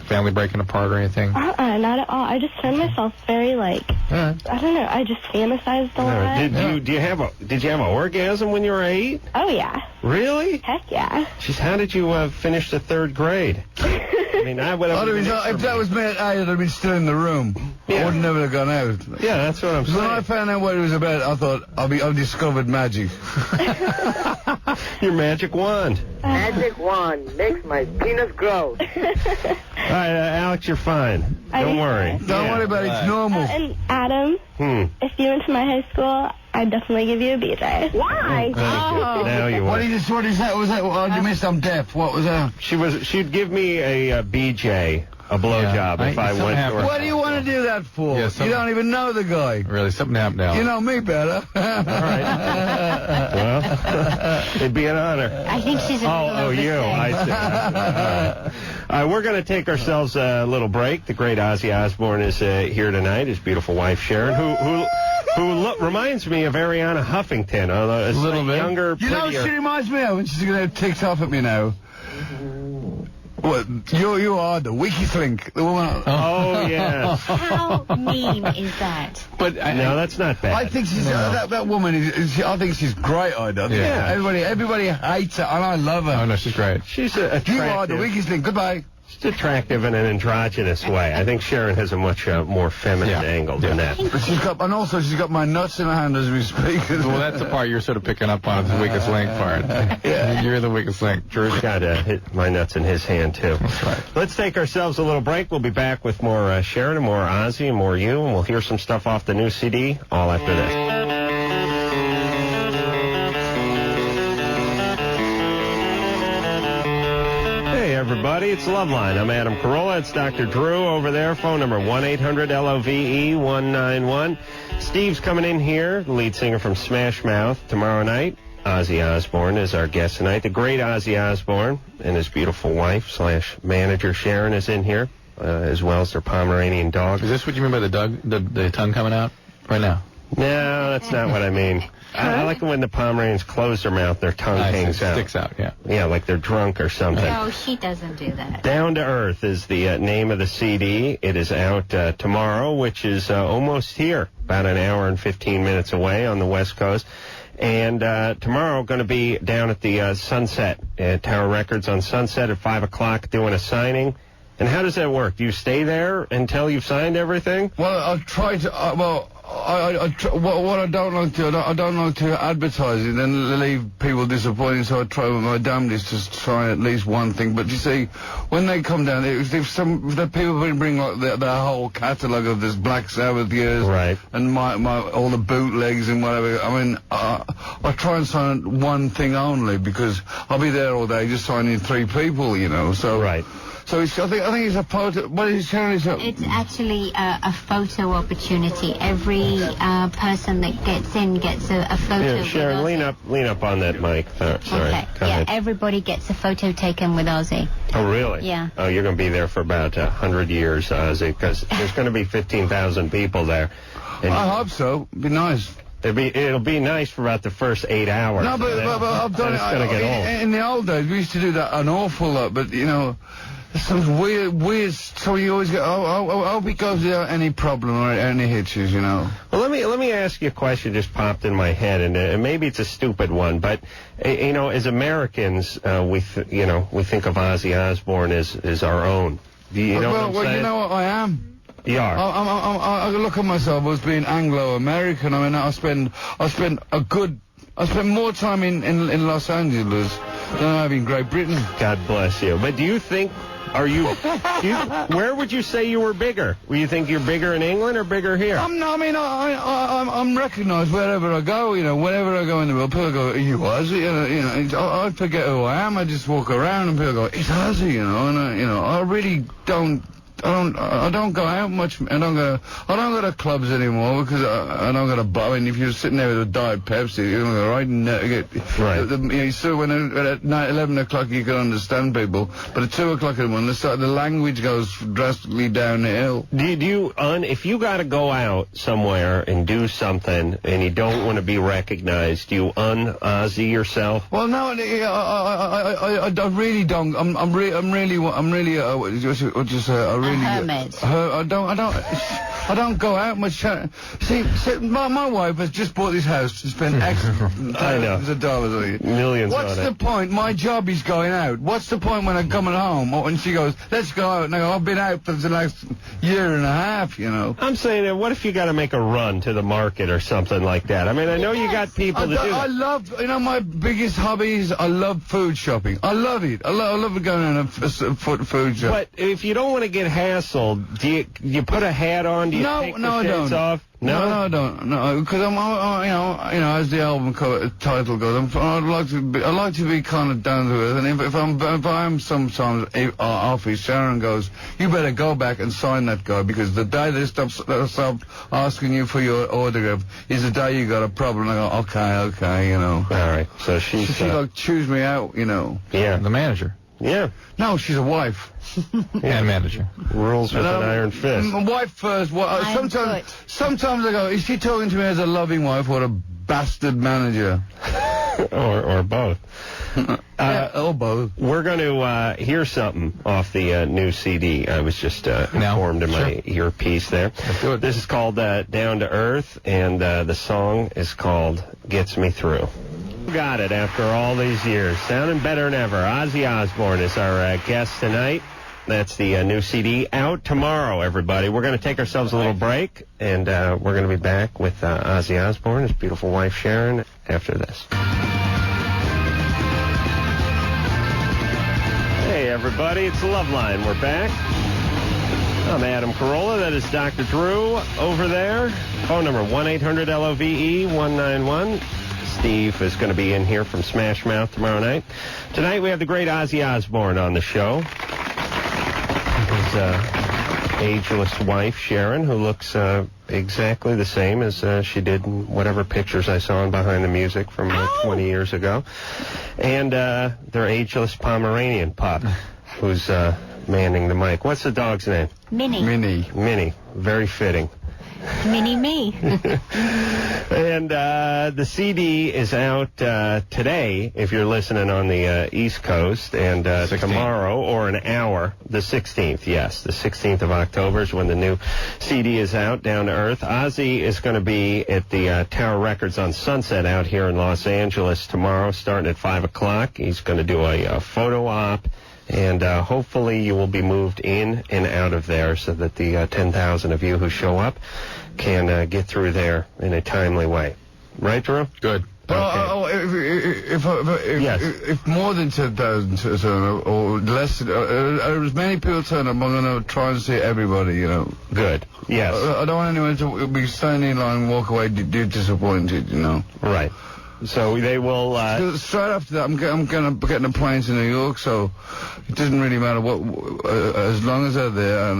family breaking apart or anything? Not at all. I just found myself very, I don't know, I just fantasized a lot. Did you have an orgasm when you were 8? Oh, yeah. Really? Heck yeah. Jeez, how did you finish the 3rd grade? I mean, I would have... If that was me at 8, I'd have been still in the room. Yeah. I would never have gone out. Yeah, that's what I'm saying. When I found out what it was about, I thought, I've discovered magic. Your magic wand. Magic wand makes my penis grow. All right, Alex, you're fine. Don't worry. Don't worry about it. It's normal. And Adam, if you went to my high school, I'd definitely give you a BJ. Why? Now you What is that? Was that? Oh, you missed. I'm deaf. What was that? She'd give me a BJ, a blowjob, if I went to her. What do you want to do that for? Yeah, you don't even know the guy. Really, something happened now. You know me better. All right. Well, it'd be an honor. I think she's a little you. I see. We're going to take ourselves a little break. The great Ozzy Osbourne is here tonight. His beautiful wife Sharon, who reminds me of Ariana Huffington, although a little bit younger, prettier. You know what she reminds me of? When she's going to tick off at me now. What? You are the weakest link. The woman. Oh, yeah. How mean is that? But no, that's not bad. I think she's that woman is. I think she's great. I do. Yeah. Everybody hates her, and I love her. Oh no, she's great. She's attractive. You are the weakest link. Goodbye. She's attractive in an androgynous way. I think Sharon has a much more feminine angle than that. And also she's got my nuts in her hand as we speak. Well, that's the part you're sort of picking up on, the weakest link part. Yeah. You're the weakest link. Drew's got my nuts in his hand, too. That's right. Let's take ourselves a little break. We'll be back with more Sharon and more Ozzy and more you, and we'll hear some stuff off the new CD all after this. Hey, everybody, it's Loveline. I'm Adam Carolla. It's Dr. Drew over there. Phone number 1-800-LOVE-191. Steve's coming in here, the lead singer from Smash Mouth, tomorrow night. Ozzy Osbourne is our guest tonight. The great Ozzy Osbourne and his beautiful wife / manager Sharon is in here, as well as their Pomeranian dog. Is this what you mean by the tongue coming out right now? No, that's not what I mean. I like it when the Pomeranians close their mouth, their tongue hangs out. Sticks out, yeah. Yeah, like they're drunk or something. No, she doesn't do that. Down to Earth is the name of the CD. It is out tomorrow, which is almost here, about an hour and 15 minutes away on the West Coast. And tomorrow going to be down at the Sunset, Tower Records on Sunset at 5 o'clock doing a signing. And how does that work? Do you stay there until you've signed everything? Well, I'll try to. What I don't like to, I don't like to advertise it and leave people disappointed. So I try with my damnedest to try at least one thing. But you see, when they come down, if the people bring like their whole catalogue of this Black Sabbath years, right, and my all the bootlegs and whatever. I mean, I try and sign one thing only because I'll be there all day just signing 3 people, you know. So right. So it's, I think it's a photo. What is it? It's actually a photo opportunity. Every person that gets in gets a photo. Yeah, Sharon, lean up on that mic. Sorry. Okay. Go ahead. Everybody gets a photo taken with Ozzy. Oh, really? Yeah. Oh, you're going to be there for about 100 years, Ozzy, because there's going to be 15,000 people there. And I hope so. It'd be nice. It'll be nice for about the first 8 hours. No, but I've done it. It's going to get old. In the old days, we used to do that an awful lot, but you know. Some weird. So you always go. I hope it goes without any problem or any hitches, you know. Well, let me ask you a question. Just popped in my head, and maybe it's a stupid one, but you know, as Americans, we think of Ozzy Osbourne as our own. Do you know what I'm saying? You know what I am. You are. I look at myself as being Anglo-American. I mean, I spend more time in Los Angeles than I have in Great Britain. God bless you. But do you think? Where would you say you were bigger? Do you think you're bigger in England or bigger here? I'm recognised wherever I go. You know, whenever I go in the world, people go, "Are you Ozzy?" You know, I forget who I am. I just walk around and people go, "It's Ozzy," you know. And I really don't. I don't go out much. I don't go to clubs anymore because I don't go to bar. I mean, if you're sitting there with a Diet Pepsi, you don't go right. Right. So when at 11 o'clock you can understand people, but at 2 o'clock in the morning, the language goes drastically downhill. Do you if you got to go out somewhere and do something and you don't want to be recognized, do you un-Ozzy yourself? Well, no, I really don't. I'm really. What you say? Hermit. I don't go out much. See, my wife has just bought this house to spend X thousands of dollars on it. Millions on it. What's the point? My job is going out. What's the point when I'm coming home? When she goes, let's go out. And I go, I've been out for the last year and a half, you know. I'm saying, what if you got to make a run to the market or something like that? I mean, I know you got people to do that. I love, my biggest hobby is I love food shopping. I love it. I love going on a food shop. But if you don't want to get hassled, do you put a hat on? Do you take the shades off? No, I don't. No, because I'm as the album title goes, I like to be kind of down to earth. And if I'm sometimes office, Sharon goes, you better go back and sign that guy because the day they stop asking you for your autograph is the day you got a problem. I go, okay, you know. All right. So she like chews me out, you know. Yeah, the manager. Yeah. No, she's a wife. And manager. Rules with an iron fist. Wife first. Sometimes I go, is she talking to me as a loving wife or a bastard manager? or both. Or both. We're going to hear something off the new CD. I was just informed in my earpiece there. This is called Down to Earth, and the song is called Gets Me Through. Got it after all these years. Sounding better than ever. Ozzy Osbourne is our guest tonight. That's the new CD out tomorrow, everybody. We're going to take ourselves a little break, and we're going to be back with Ozzy Osbourne, his beautiful wife Sharon, after this. Hey, everybody, it's Loveline. We're back. I'm Adam Carolla. That is Dr. Drew over there. Phone number 1-800-LOVE-191. Steve is going to be in here from Smash Mouth tomorrow night. Tonight we have the great Ozzy Osbourne on the show. His ageless wife, Sharon, who looks exactly the same as she did in whatever pictures I saw in Behind the Music from 20 years ago. And their ageless Pomeranian pup, who's manning the mic. What's the dog's name? Minnie. Minnie. Very fitting. Mini me. And the CD is out today, if you're listening on the East Coast, and tomorrow, or an hour, the 16th, yes. The 16th of October is when the new CD is out, Down to Earth. Ozzy is going to be at the Tower Records on Sunset out here in Los Angeles tomorrow, starting at 5 o'clock. He's going to do a photo op. And hopefully you will be moved in and out of there so that the 10,000 of you who show up can get through there in a timely way. Right, Drew? Good. If more than 10,000 or less, as many people turn up, I'm going to try and see everybody, you know. Good. Yes. I don't want anyone to be standing in line and walk away disappointed, you know. Right. So they will... straight after that, I'm going to be getting a plane to New York, so it doesn't really matter what, as long as they're there.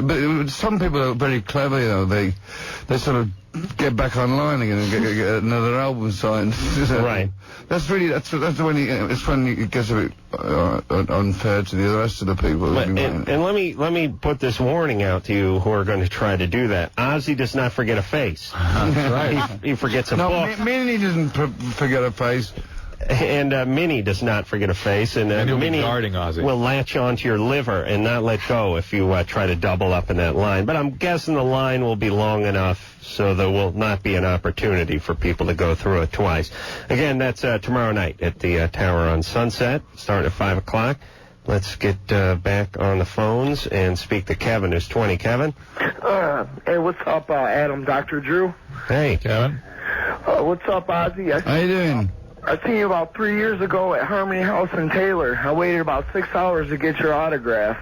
But some people are very clever, you know. They sort of get back online again and get another album signed. Right. That's when it gets a bit unfair to the rest of the people. And let me put this warning out to you who are going to try to do that. Ozzy does not forget a face. That's right. He forgets a book. Minnie doesn't forget a face. And Minnie does not forget a face. And Minnie will latch onto your liver and not let go if you try to double up in that line. But I'm guessing the line will be long enough so there will not be an opportunity for people to go through it twice. Again, that's tomorrow night at the Tower on Sunset, starting at 5 o'clock. Let's get back on the phones and speak to Kevin, who's 20. Kevin? Hey, what's up, Adam, Dr. Drew? Hey, Kevin. What's up, Ozzy? How you doing? I seen you about 3 years ago at Harmony House in Taylor. I waited about 6 hours to get your autograph.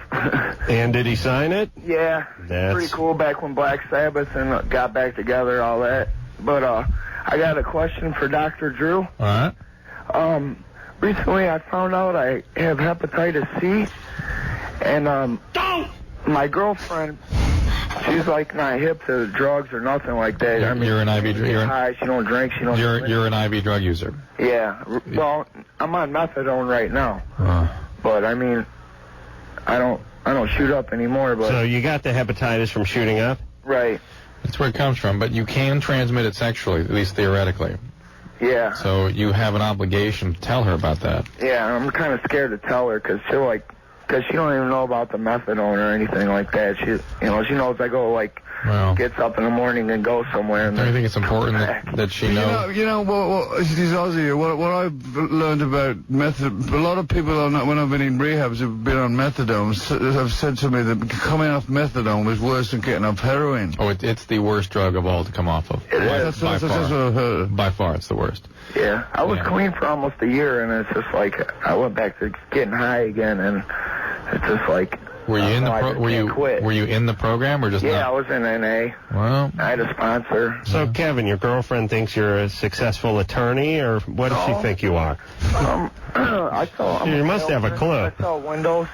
And did he sign it? Yeah. That's pretty cool back when Black Sabbath and got back together, all that. But I got a question for Dr. Drew. All right. Recently I found out I have hepatitis C. And my girlfriend, she's like not hip to drugs or nothing like that. You're an IV drug. High. She don't drink. She don't. You're an IV drug user. Yeah. Well, I'm on methadone right now. But I mean, I don't shoot up anymore. But so you got the hepatitis from shooting up? Right. That's where it comes from. But you can transmit it sexually, at least theoretically. Yeah. So you have an obligation to tell her about that. Yeah, I'm kind of scared to tell her because she don't even know about the methadone or anything like that. She knows I go gets up in the morning and go somewhere. And I think it's important that she knows. You know what I've learned about methadone. A lot of people when I've been in rehabs have been on methadone have said to me that coming off methadone was worse than getting off heroin. Oh, it's the worst drug of all to come off of. That's by far. That's what I've heard. By far, it's the worst. Yeah, I was clean for almost a year, and it's just like I went back to getting high again, and it's just like. Were you in the Were you in the program or just? Yeah, not? I was in NA. Well, I had a sponsor. So Kevin, your girlfriend thinks you're a successful attorney, or what does she think you are? I sell. You must have a clue. I sell windows.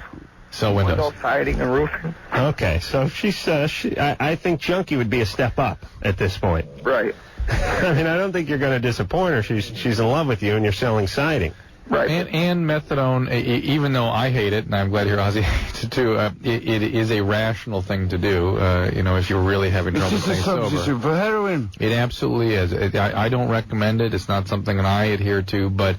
Sell windows. Window siding and roofing. Okay, so she's. I think junkie would be a step up at this point. Right. I mean, I don't think you're going to disappoint her. She's in love with you, and you're selling siding. Right. And methadone, even though I hate it, and I'm glad to hear Ozzy hates it too, it is a rational thing to do, if you're really having trouble staying sober. It's just a substitute for heroin. It absolutely is. I don't recommend it. It's not something that I adhere to, but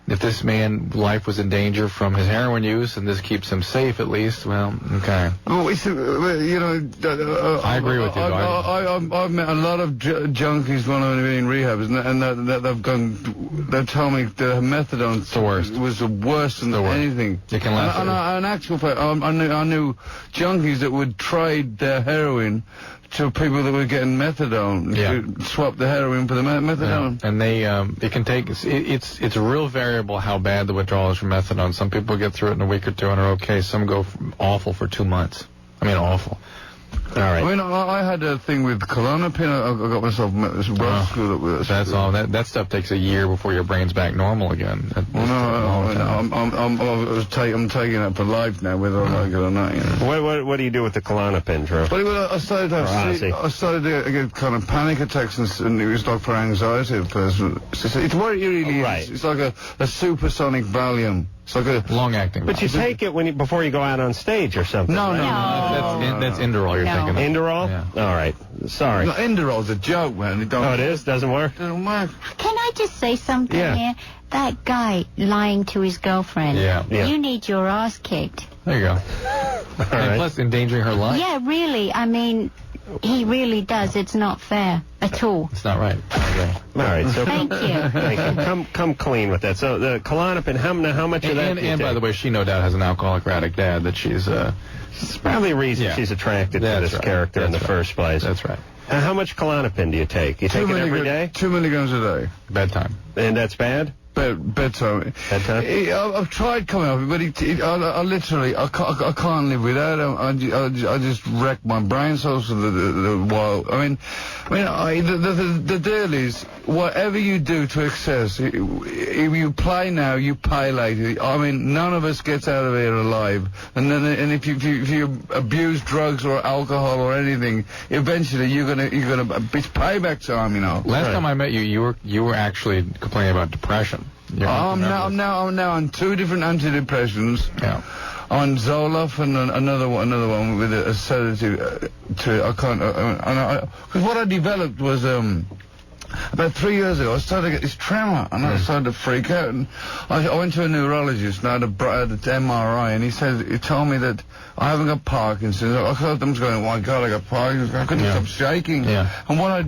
if this man's life was in danger from his heroin use, and this keeps him safe at least, well, okay. Oh, it's, you know, I agree with you. I've met a lot of junkies when I've been in rehab, and they've told me the methadone was the worst than anything. It can last. And in actual fact, I knew junkies that would trade their heroin to people that were getting methadone, to swap the heroin for the methadone. Yeah. And they, it can take, it's real variable how bad the withdrawal is from methadone. Some people get through it in a week or two and are okay. Some go awful for 2 months. I mean, awful. All right. I mean, I had a thing with Klonopin. I got myself screwed up with it. That's all. That stuff takes a year before your brain's back normal again. I'm taking it for life now, whether I like it or not. You know. What do you do with the Klonopin, Drew? Well, I started to get kind of panic attacks, and it was like for anxiety at first. It's what it really is. It's like a supersonic Valium. It's like a long-acting. But you take it before you go out on stage or something. No. That's Inderol you're thinking of. Inderol? Yeah. All right. Sorry. No, Inderol's a joke, man. It is? Doesn't work? It doesn't work. Can I just say something here? That guy lying to his girlfriend. Yeah. You need your ass kicked. There you go. All and plus endangering her life. Yeah, really. I mean, he really does. It's not fair at all. It's not right. Okay. All right. So Thank you. Thank you. Come clean with that. So the Klonopin, how much of that? And by the way, she no doubt has an alcoholic addict dad that she's. It's probably a reason she's attracted to this character in the first place. That's right. How much Klonopin do you take? You take it every day? 2 milligrams a day. Bedtime. And that's bad? Bedtime. Bedtime? I've tried coming off it, but I literally can't live without it. I just wreck my brain cells for the while. The deal is, whatever you do to excess, if you play now, you pay later. I mean, none of us gets out of here alive. And if you abuse drugs or alcohol or anything, eventually you're gonna it's payback time, you know. Last time I met you, you were actually complaining about depression. I'm now on 2 different antidepressants. Yeah. On Zoloft and another one with a sedative to it. I can't. Because what I developed was about 3 years ago. I started to get this tremor, and I started to freak out. And I went to a neurologist, and I had an MRI, and he told me that I haven't got Parkinson's. I thought them going, oh my God, I got Parkinson's. I couldn't stop shaking. Yeah. And what I've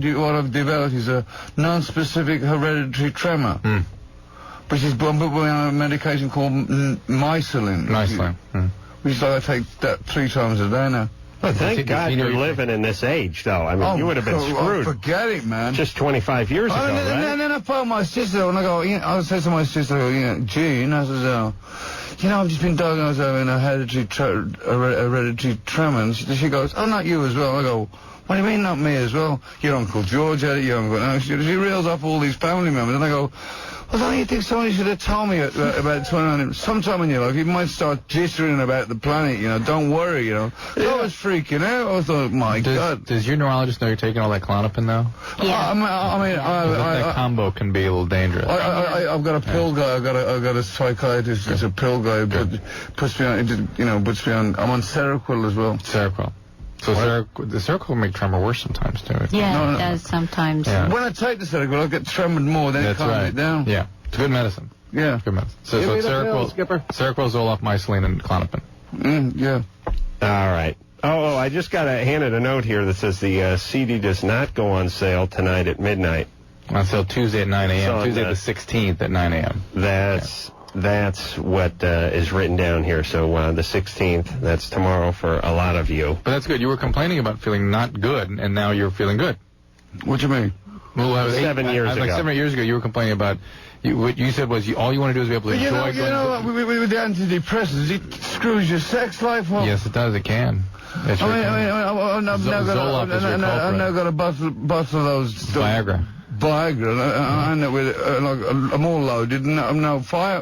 developed is a non-specific hereditary tremor. Which is on a medication called Mycilin. Which is like I take that 3 times a day now. Well, thank God you're living in this age, though. I mean, you would have been screwed. Forget it, man. Just 25 years ago, right? And then I phoned my sister, and I go, I said to my sister, Jean, I said, I've just been diagnosed having a hereditary tremor. And she goes, oh, not you as well. I go, what do you mean, not me as well? Your Uncle George had it, your Uncle... No, she reels off all these family members, and I go, well, don't you think somebody should have told me about 29... Sometime in your life, you might start jittering about the planet, don't worry, I was freaking out. I thought, my God. Does your neurologist know you're taking all that Klonopin, though? Yeah. That combo can be a little dangerous. I've got a pill guy, I've got a psychiatrist who's a pill guy, but puts me on, I'm on Seroquel as well. Seroquel. So the Seroquel will make tremor worse sometimes, too. Yeah, it does sometimes. Yeah. When I take the Seroquel, I get tremored more, then it calms it down. Yeah, it's good medicine. Yeah. Good medicine. So Seroquel, Zoloft, Mycilin, and Klonopin. Yeah. All right. Oh, I just got handed a note here that says the CD does not go on sale tonight at midnight. On sale Tuesday at 9 a.m. Tuesday the 16th at 9 a.m. That's what is written down here. So the 16th, that's tomorrow for a lot of you. But that's good. You were complaining about feeling not good, and now you're feeling good. What do you mean? Well, 7 years ago. Like 7 years ago, you were complaining about... what you said was all you want to do is be able to enjoy... With the antidepressants, it screws your sex life up. Yes, it does. It can. I've now got a bottle of those... Viagra. I'm all loaded, and I'm no fire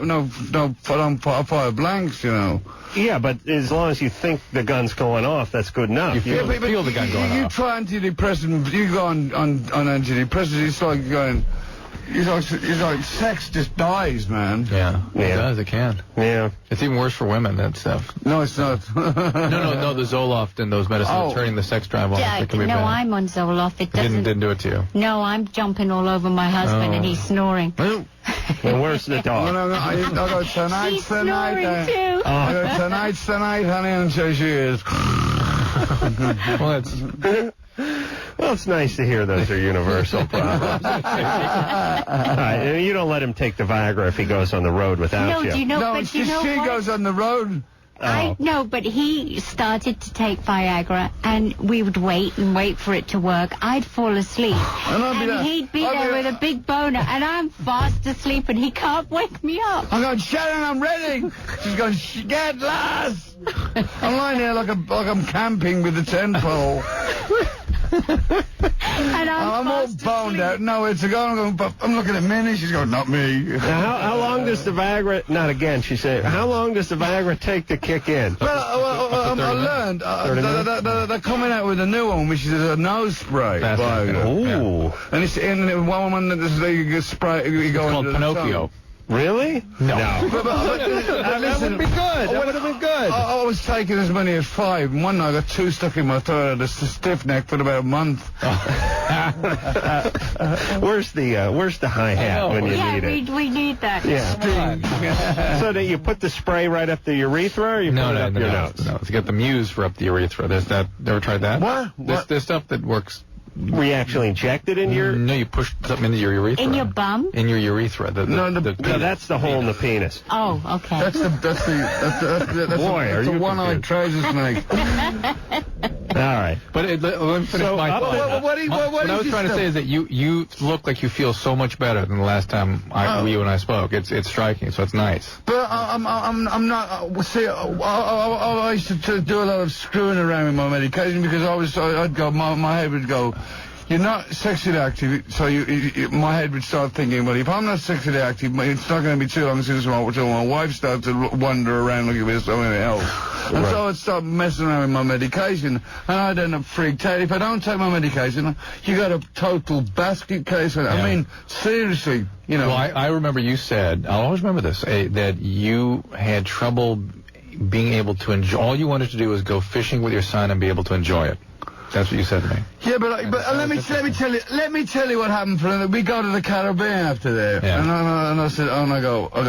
blanks, Yeah, but as long as you think the gun's going off, that's good enough. You feel the gun going off. You try antidepressant, you go on antidepressants, it's like going... sex just dies, man. Yeah, it does. It can. Yeah. It's even worse for women, that stuff. No, it's not. No, the Zoloft and those medicines are turning the sex drive off. It can be bad. I'm on Zoloft. It doesn't. Didn't do it to you. No, I'm jumping all over my husband and he's snoring. Well, where's the dog? No, I go tonight's He's the night. snoring too. I go tonight's the night, honey, and so she is. Well, it's nice to hear those are universal problems. All right, and you don't let him take the Viagra if he goes on the road without you. Do you know? No, but you know she what? goes on the road. I know, but he started to take Viagra, and we would wait for it to work. I'd fall asleep, and he'd be there with a big boner, and I'm fast asleep, and he can't wake me up. I'm going, Sharon, I'm ready. She's going, get lost. I'm lying there like I'm camping with a tent pole. And I'm all boned out. No, it's a girl. I'm looking at Minnie. She's going, not me. Now, how long does the Viagra? Not again. She said. How long does the Viagra take to kick in? Well, I learned they're coming out with a new one, which is a nose spray. Ooh. And it's in one woman that you spray. You go called Pinocchio. Really? No. But that would be good. That would have been good. I was taking as many as 5, and one night I got 2 stuck in my throat. I had a stiff neck for about a month. Where's the hi-hat when you need it? We need that. Yeah. So that you put the spray right up the urethra, or you put it up your nose? No, to get the muse for up the urethra. There's that. Ever tried that? What? There's stuff that works. We actually inject it in your... No, you push something into your urethra. In your bum? In your urethra. No, that's the hole in the penis. Oh, okay. That's the one-eyed trouser snake. All right. But let me finish my thought. What I was trying to say is that you look like you feel so much better than the last time you and I spoke. It's striking, so it's nice. But I'm not. See, I used to do a lot of screwing around with my medication because I'd go. My head would go. You're not sexually active, so my head would start thinking, well, if I'm not sexually active, it's not going to be too long since my wife starts to wander around looking for something else. And so I'd start messing around with my medication, and I'd end up freaked out. If I don't take my medication, you got a total basket case. I mean, seriously, you know. Well, I remember you said, I'll always remember this, that you had trouble being able to enjoy. All you wanted to do was go fishing with your son and be able to enjoy it. That's what you said to me. Yeah, but let me tell you what happened. We go to the Caribbean after there, and I said, I go. I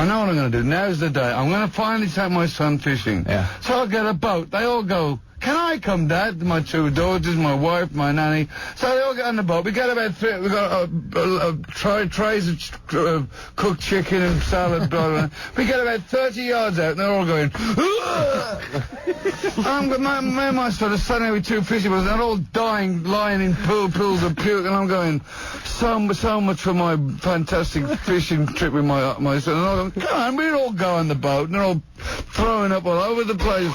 know what I'm going to do. Now's the day. I'm going to finally take my son fishing. Yeah. So I get a boat. They all go, can I come, Dad? My 2 daughters, my wife, my nanny. So they all get on the boat. We get about 3. We got trays of cooked chicken and salad. Blah, blah. We get about 30 yards out, and they're all going. My son is standing with 2 fishing boats. They're all dying, lying in pools of puke, and I'm going. So much for my fantastic fishing trip with my son. And I'm going, come on, we all go on the boat, and they're all throwing up all over the place.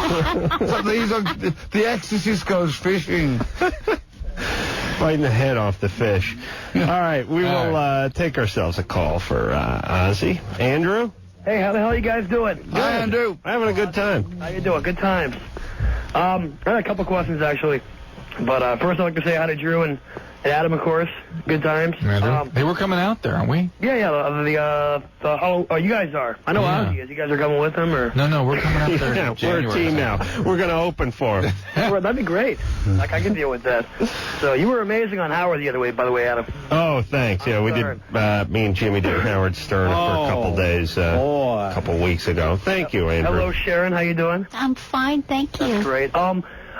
So the Exorcist goes fishing. Biting the head off the fish. All right, we will take ourselves a call for Ozzy. Andrew? Hey, how the hell are you guys doing? Good. Hi, Andrew. Having a good time. How you doing? Good times. I had a couple questions, actually. But first I'd like to say hi to Drew and Adam, of course. Good times. They were coming out there, aren't we? Yeah. You guys are. I know Ozzy is. You guys are coming with him, or? No, we're coming out there. Yeah, we're a team now. We're going to open for him. That'd be great. Like, I can deal with that. So you were amazing on Howard the other way, by the way, Adam. Oh, thanks. Yeah, we did. Me and Jimmy did Howard Stern for a couple days, a couple weeks ago. Thank you, Andrew. Hello, Sharon. How you doing? I'm fine, thank you. That's great.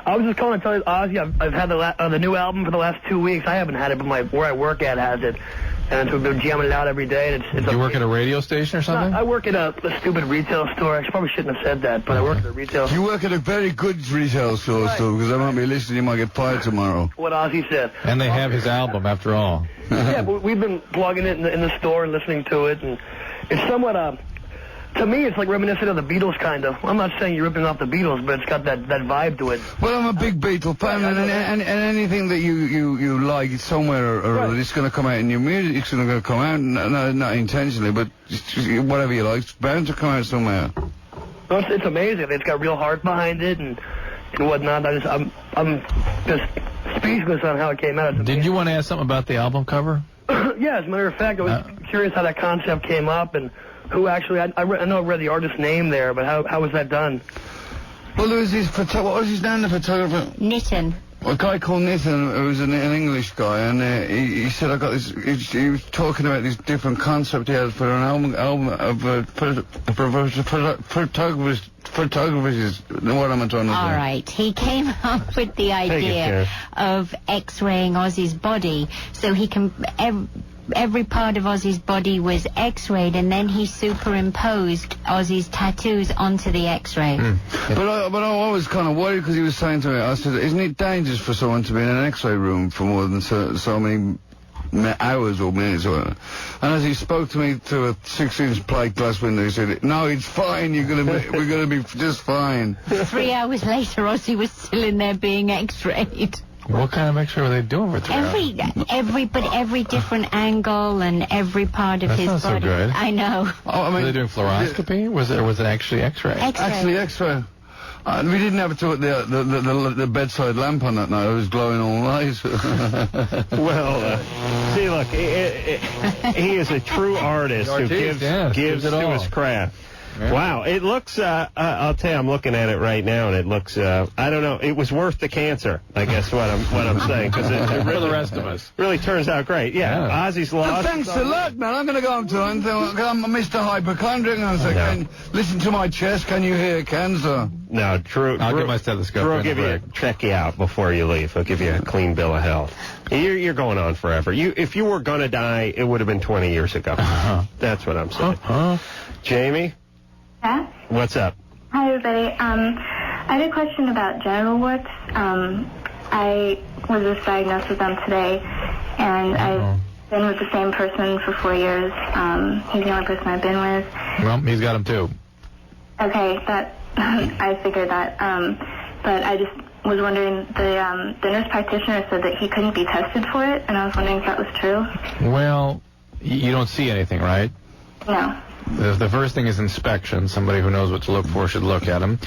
I was just calling to tell you, Ozzy, I've had the new album for the last 2 weeks. I haven't had it, but where I work at has it. And we've been jamming it out every day. And it's you work at a radio station or something? No, I work at a stupid retail store. I probably shouldn't have said that, but I work at a retail store. You work at a very good retail store, still, because I might be listening. You might get fired tomorrow. What Ozzy said. And they have his album, after all. Yeah, but we've been plugging it in the store and listening to it, and it's somewhat to me, it's like reminiscent of the Beatles, kind of. I'm not saying you're ripping off the Beatles, but it's got that vibe to it. Well, I'm a big Beatle fan, and anything that you like, it's somewhere or it's going to come out in your music. It's going to come out, not intentionally, but whatever you like, it's bound to come out somewhere. Well, it's amazing. It's got real heart behind it and whatnot. I'm just speechless on how it came out. Did you want to ask something about the album cover? Yeah, as a matter of fact, I was curious how that concept came up and who actually, I know I read the artist's name there, but how was that done? Well, there was this what was his name, the photographer? Nitin. A guy called Nitin, who was an English guy, and he said, I got this, he was talking about this different concept he had for an album of photographers, what am I trying to say? All right. He came up with the idea of X-raying Ozzy's body so he can... Every part of Ozzy's body was X-rayed, and then he superimposed Ozzy's tattoos onto the X-ray. But I was kind of worried because he was saying to me, I said, isn't it dangerous for someone to be in an X-ray room for more than so many hours or minutes? And as he spoke to me through a 6-inch plate glass window, he said, no, it's fine, we're going to be just fine. 3 hours later, Ozzy was still in there being X-rayed. What kind of X-ray were they doing for 3 hours? Every different angle and every part of his body. That's not so good. I know. Were they doing fluoroscopy? Was it actually X-ray? Actually X-ray. We didn't have the bedside lamp on that night. It was glowing all night. Well, see, look, he is a true artist who gives to his craft. Yeah. Wow, it looks, I'll tell you, I'm looking at it right now, and it looks, I don't know, it was worth the cancer, I guess what I'm saying, because it really, for the rest of us, really turns out great. Yeah. Ozzy's lost. Well, thanks a lot, man. I'm going to go home tonight and say, I'm Mr. Hypochondriac, and I say, listen to my chest, can you hear cancer? No, Drew. I'll get my stethoscope. Drew will check you out before you leave. He'll give you a clean bill of health. You're going on forever. If you were going to die, it would have been 20 years ago. That's what I'm saying. Jamie? Yeah? What's up? Hi, everybody. I had a question about genital warts. I was just diagnosed with them today, and I've been with the same person for 4 years. He's the only person I've been with. Well, he's got them too. Okay, I figured that. But I just was wondering, the nurse practitioner said that he couldn't be tested for it, and I was wondering if that was true. Well, you don't see anything, right? No. The first thing is inspection. Somebody who knows what to look for should look at them.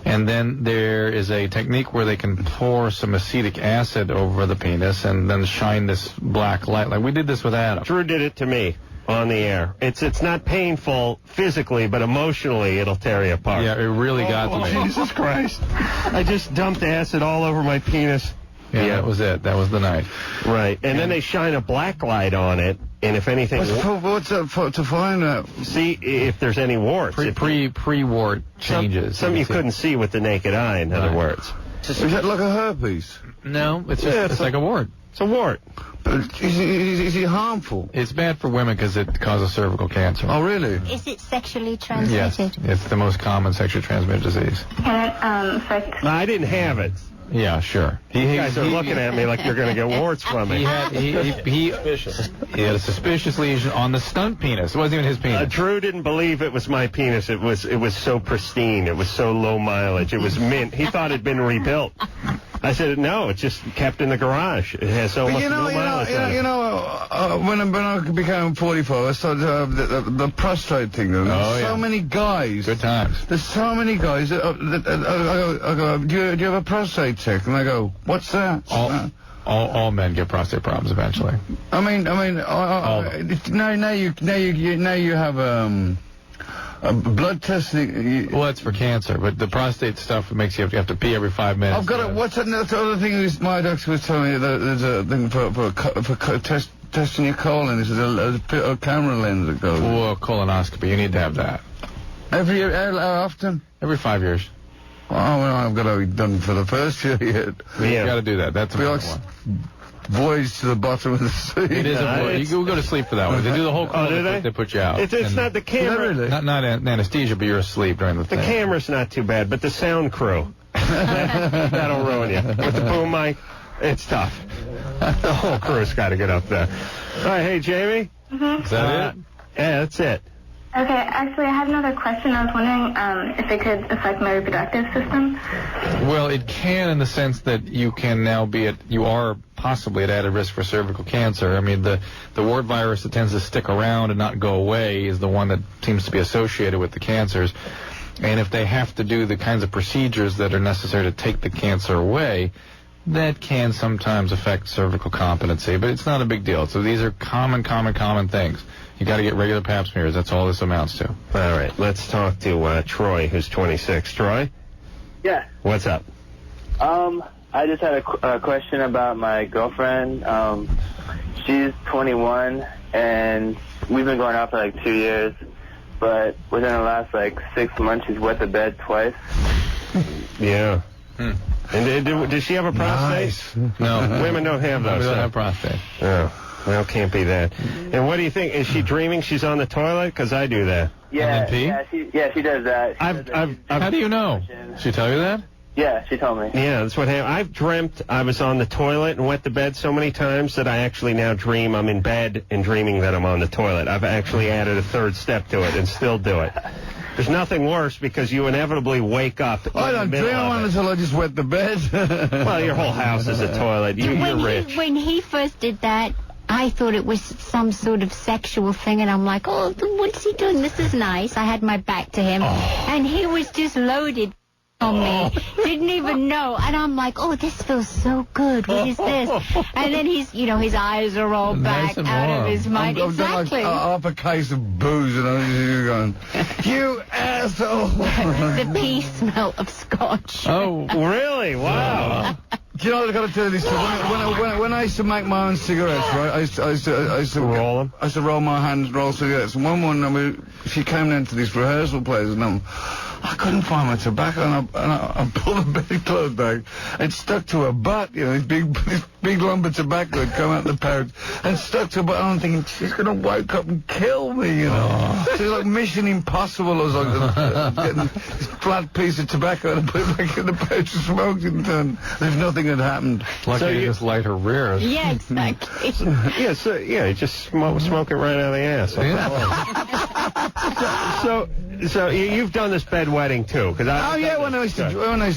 And then there is a technique where they can pour some acetic acid over the penis and then shine this black light. Like we did this with Adam. Drew did it to me on the air. It's not painful physically, but emotionally it'll tear you apart. Yeah, it really got to me. Jesus Christ. I just dumped acid all over my penis. Yeah, that was it. That was the night. Right. And then they shine a black light on it, and if anything... What's that for, to find out? See if there's any warts. Pre-wart changes. Some you couldn't see with the naked eye, in other words. Is that like a herpes? No, it's just it's like a wart. It's a wart. But is it harmful? It's bad for women because it causes cervical cancer. Oh, really? Is it sexually transmitted? Yes, it's the most common sexually transmitted disease. Can it affect... No, I didn't have it. Yeah, sure. You guys are looking at me like you're going to get warts from it. He had a suspicious lesion on the stunt penis. It wasn't even his penis. Drew didn't believe it was my penis. It was so pristine. It was so low mileage. It was mint. He thought it'd been rebuilt. I said, no, it's just kept in the garage. It has almost no mileage on it. When I became 44, I started to have the prostate thing. There's so many guys. Good times. There's so many guys that I go, do you have a prostate check? And I go, what's that? All men get prostate problems eventually. I mean, now you have a blood testing. Well, that's for cancer, but the prostate stuff makes you have to pee every 5 minutes. I've got it. What's that other thing? My doctor was telling me that there's a thing for testing your colon. This is a camera lens that goes. Well, colonoscopy. You need to have that. Every year? How often? Every 5 years. Oh, well, I've got to be done for the first year yet. Yeah, you got to do that. That's a one. Voyage to the bottom of the sea. It is a voyage. You go to sleep for that one. They do the whole call. They put you out. It's not the camera. Not anesthesia, but you're asleep during the thing. The camera's not too bad, but the sound crew. That'll ruin you. With the boom mic, it's tough. The whole crew's got to get up there. All right, hey, Jamie? Mm-hmm. Is that it? Yeah, that's it. Okay, actually, I had another question. I was wondering if it could affect my reproductive system. Well, it can in the sense that you can now you are possibly at added risk for cervical cancer. I mean, the wart virus that tends to stick around and not go away is the one that seems to be associated with the cancers. And if they have to do the kinds of procedures that are necessary to take the cancer away, that can sometimes affect cervical competency, but it's not a big deal. So these are common things. You got to get regular pap smears. That's all this amounts to. All right, let's talk to Troy, who's 26. Troy? Yeah. What's up? I just had a question about my girlfriend. She's 21, and we've been going out for like 2 years, but within the last like 6 months, she's wet the bed twice. Yeah. And does she have a prostate? Nice. No. Women don't have those. We don't have prostate. Oh, well, can't be that. And what do you think? Is she dreaming she's on the toilet? Because I do that. Yeah, she does that. How do you know? She tell you that? Yeah, she told me. Yeah, that's what happened. I've dreamt I was on the toilet and wet the bed so many times that I actually now dream I'm in bed and dreaming that I'm on the toilet. I've actually added a third step to it and still do it. There's nothing worse because you inevitably wake up. I don't dream on until I just wet the bed. Well, your whole house is a toilet. You're rich. When he first did that, I thought it was some sort of sexual thing, and I'm like, oh, what's he doing? This is nice. I had my back to him, and he was just loaded on me. Didn't even know. And I'm like, oh, this feels so good. What is this? And then his eyes are all back out of his mind. Exactly. I've done like half a case of booze, and I'm just going, you asshole. The pea smell of scotch. Oh, really? Wow. Do you know, I've got to tell you this. When I used to make my own cigarettes, right, I used to roll them. I used to roll my hands and roll cigarettes. And one morning, she came down to this rehearsal place, and I couldn't find my tobacco, and I pulled the bedclothes back. It stuck to her butt, this big lump of tobacco had come out the pouch and stuck to her butt. And I'm thinking, she's going to wake up and kill me, So it's like Mission Impossible. I was like getting this flat piece of tobacco and I put it back in the pouch and smoked it, and there's nothing had happened. Lucky you just light her rear. Yeah, exactly. You just smoke it right out of the ass. So you've done this bedwetting too, because when I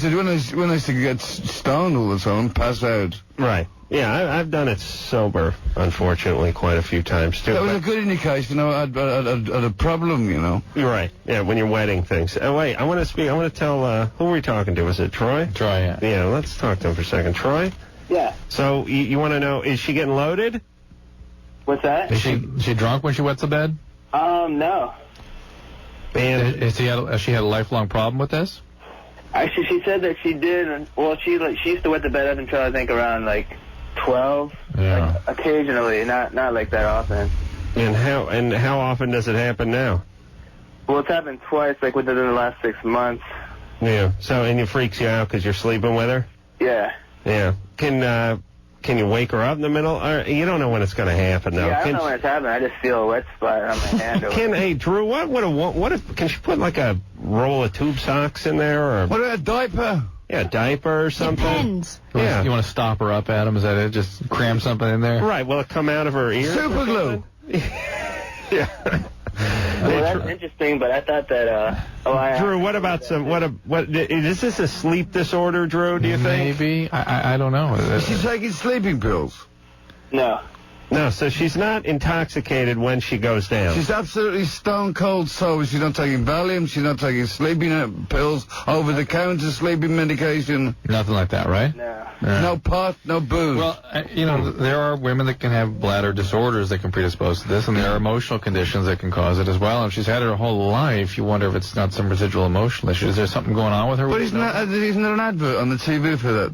used to get stoned all the time, pass out. Right. Yeah, I've done it sober, unfortunately, quite a few times too. That was a good indication. I had a problem. You're right. Yeah, when you're wetting things. Oh wait, I want to tell. Who are we talking to? Was it Troy? Troy. Yeah. Yeah. Let's talk to him for a second. Troy. Yeah. So you want to know? Is she getting loaded? What's that? Is she drunk when she wets the bed? No. And has she had a lifelong problem with this? Actually, she said that she did. Well, she used to wet the bed up until I think around like 12. Yeah. Like, occasionally, not like that often. And how often does it happen now? Well, it's happened twice, like within the last 6 months. Yeah. So and it freaks you out because you're sleeping with her? Yeah. Yeah. Can you wake her up in the middle? You don't know when it's going to happen, though. Yeah, I don't know when it's happening. I just feel a wet spot on my hand. Hey, Drew, what if can she put like a roll of tube socks in there, or what about a diaper? Yeah, a diaper or something. Depends. You want to stop her up, Adam? Is that it? Just cram something in there? Right. Will it come out of her ear? Super glue. Yeah. Well, that's interesting, but I thought that, Drew, what about is this a sleep disorder, Drew, do you think? Maybe. I don't know. Is she taking sleeping pills? No. No, so she's not intoxicated when she goes down. She's absolutely stone cold sober. She's not taking Valium. She's not taking sleeping pills, over-the-counter sleeping medication. Nothing like that, right? No. No pot, no booze. Well, there are women that can have bladder disorders that can predispose to this, and there are emotional conditions that can cause it as well. If she's had it her whole life, you wonder if it's not some residual emotional issue. Is there something going on with her? But isn't there an advert on the TV for that?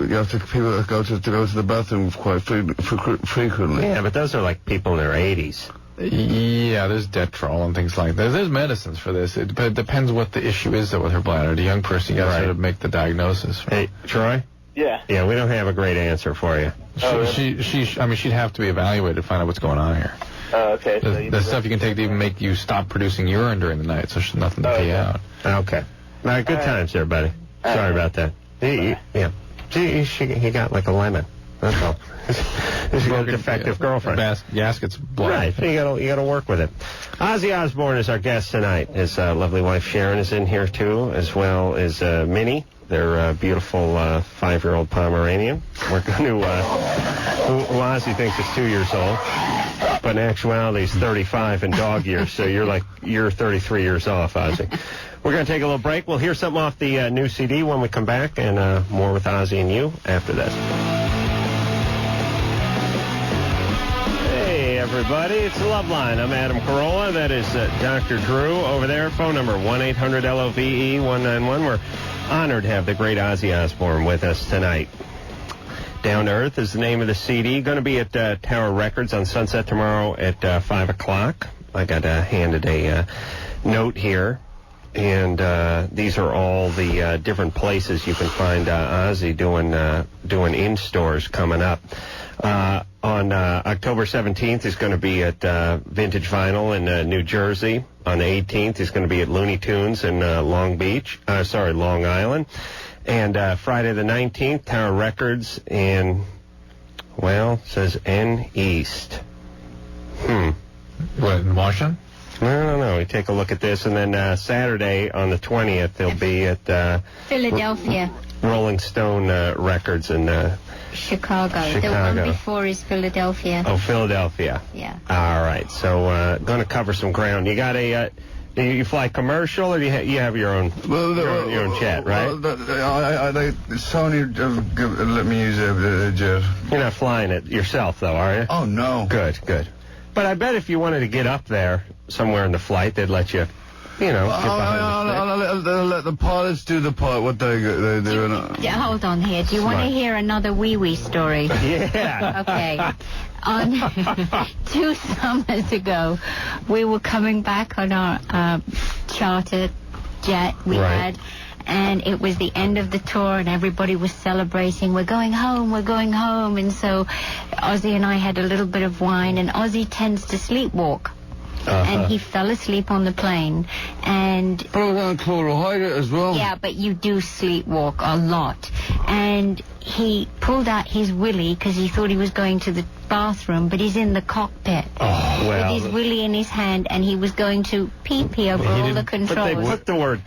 You have to people that go to the bathroom quite frequently. Yeah, but those are like people in their 80s. Yeah, there's Detrol and things like that. There's medicines for this, but it depends what the issue is with her bladder. The young person, you got to sort of make the diagnosis. Hey, Troy? Yeah. Yeah, we don't have a great answer for you. She'd have to be evaluated to find out what's going on here. Oh, okay. There's stuff you can take to even make you stop producing urine during the night, so she's nothing to pee out. Okay. All right, good times there, buddy. Sorry about that. Yeah. He got like a lemon. That's all. He's got a defective girlfriend. Gasket's blown. Right. You got to work with it. Ozzy Osbourne is our guest tonight. His lovely wife Sharon is in here too, as well as Minnie, their beautiful 5-year-old Pomeranian. We're going to who Ozzy thinks is 2 years old. but in actuality, he's 35 in dog years, so you're 33 years off, Ozzy. We're going to take a little break. We'll hear something off the new CD when we come back, and more with Ozzy and you after this. Hey, everybody, it's Loveline. I'm Adam Carolla. That is Dr. Drew over there. Phone number 1-800-LOVE-191. We're honored to have the great Ozzy Osbourne with us tonight. Down to Earth is the name of the CD. Going to be at Tower Records on Sunset tomorrow at 5 o'clock. I got handed a note here. And these are all the different places you can find Ozzy doing in-stores coming up. On October 17th, he's going to be at Vintage Vinyl in New Jersey. On the 18th, he's going to be at Looney Tunes in Long Island. And Friday the 19th, Tower Records in, well, it says N East. What, in Washington? I don't know. We take a look at this, and then Saturday on the 20th, they'll be at Philadelphia. Rolling Stone Records in Chicago. The Chicago. one before is Philadelphia. Oh, Philadelphia. Yeah. All right. So going to cover some ground. You got a you fly commercial, or do you have your own your own jet, right? Sony let me use a jet. You're not flying it yourself, though, are you? Oh no. Good. But I bet if you wanted to get up there somewhere in the flight, they'd let you, get behind I'll let the pilots do the part, what they do. Hold on here. Do you want to hear another wee-wee story? Yeah. Okay. On 2 summers ago, we were coming back on our charter jet we had. And it was the end of the tour, and everybody was celebrating. We're going home. And so Ozzy and I had a little bit of wine, and Ozzy tends to sleepwalk. And he fell asleep on the plane. And but I was on chlorohydrate as well. Yeah, but you do sleepwalk a lot. And he pulled out his willy because he thought he was going to the bathroom, but he's in the cockpit with his willy in his hand, and he was going to pee over all the controls. But they put the word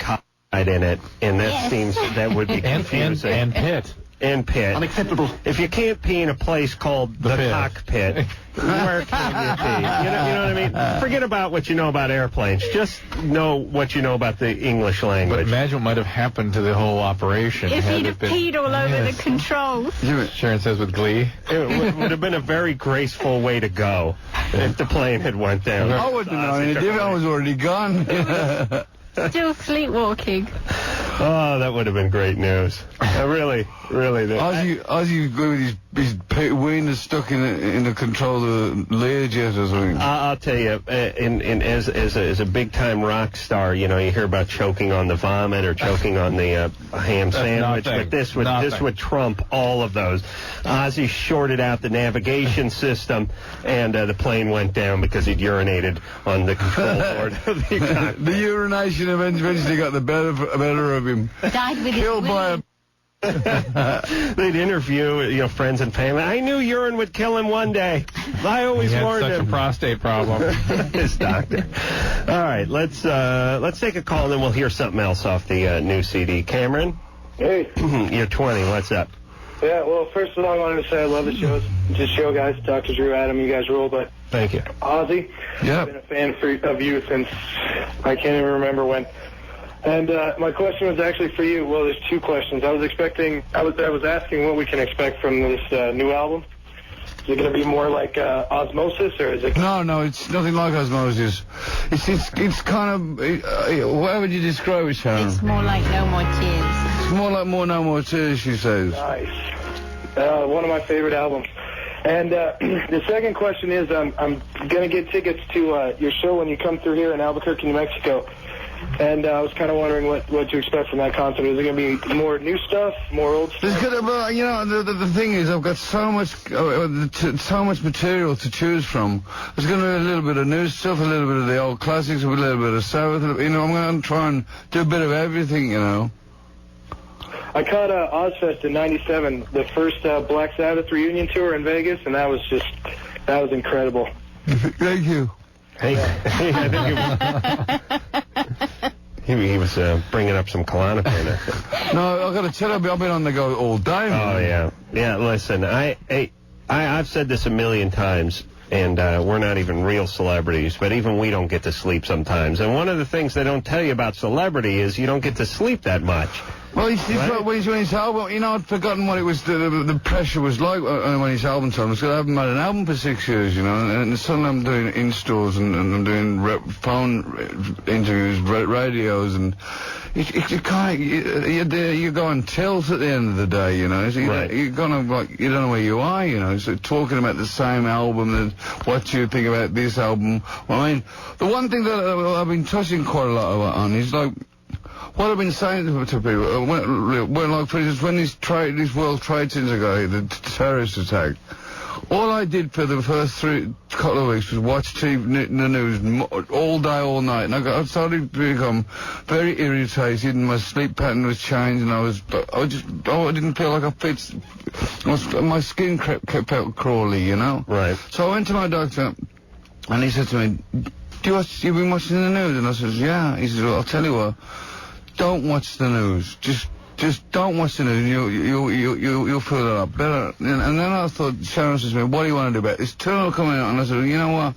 in it, and that seems that would be confusing. And pit. And pit. Unacceptable. If you can't pee in a place called the cockpit, where can you pee? You know what I mean? Forget about what you know about airplanes. Just know what you know about the English language. But imagine what might have happened to the whole operation. If he'd have peed all over the controls. Sharon says with glee. It would have been a very graceful way to go if the plane had went down. I wouldn't know any different. I was already gone. Still sleepwalking. Oh, that would have been great news. Really. Ozzy go with his wiener stuck in the control of the Learjet or something. I'll tell you, as a big time rock star, you hear about choking on the vomit or choking on the ham sandwich, but this would trump all of those. Ozzy shorted out the navigation system, and the plane went down because he'd urinated on the control board. The urination eventually got the better of him. Died with Killed by a... They'd interview, friends and family. I knew urine would kill him one day. I always warned him. He had such a prostate problem. His doctor. All right, let's take a call, and then we'll hear something else off the new CD. Cameron? Hey. You're 20. What's up? Yeah, well, first of all, I wanted to say I love the shows. This show, guys. Dr. Drew, Adam, you guys rule, but... Thank you. Ozzy, I've been a fan of you since I can't even remember when. And my question was actually for you. Well, there's 2 questions. I was asking what we can expect from this new album. Is it going to be more like Osmosis, or is it... No, it's nothing like Osmosis. It's kind of... how would you describe it, Sharon? It's more like No More Tears. It's more like No More Tears, she says. Nice. One of my favorite albums. And the second question is, I'm going to get tickets to your show when you come through here in Albuquerque, New Mexico. And I was kind of wondering what to expect from that concert. Is it going to be more new stuff, more old stuff? The thing is, I've got so much material to choose from. There's going to be a little bit of new stuff, a little bit of the old classics, a little bit of Sabbath. I'm going to try and do a bit of everything, I caught Ozfest in '97, the first Black Sabbath reunion tour in Vegas, and that was incredible. Thank you. Hey, I think he was bringing up some Klonopin. No, I've got to tell you, I've been on the go all day. Oh, yeah. Yeah, listen, I've said this a million times. And we're not even real celebrities, but even we don't get to sleep sometimes. And one of the things they don't tell you about celebrity is you don't get to sleep that much. Well, when his album, you know, I'd forgotten what it was, the pressure was like when his album time was. I haven't made an album for 6 years, you know, and suddenly I'm doing installs and I'm doing phone interviews, radios, and you can't, you go on tilt at the end of the day, you know. So you're gonna, like, you don't know where you are, you know. So talking about the same album and what you think about this album. Well, I mean, the one thing that I've been touching quite a lot on is like, what I've been saying to people, when like, for instance, when this World Trade Center guy, the terrorist attack, all I did for the first couple of weeks was watch the news all day, all night, and I started to become very irritated, and my sleep pattern was changed, and I didn't feel like I fit. My skin felt crawly, you know. Right. So I went to my doctor, and he said to me, "You've been watching the news?" And I said, "Yeah." He said, "Well, I'll tell you what. Don't watch the news. Just don't watch the news. You'll feel a lot better." And then I thought, Sharon says to me, "What do you want to do about this tour coming out?" And I said, "You know what?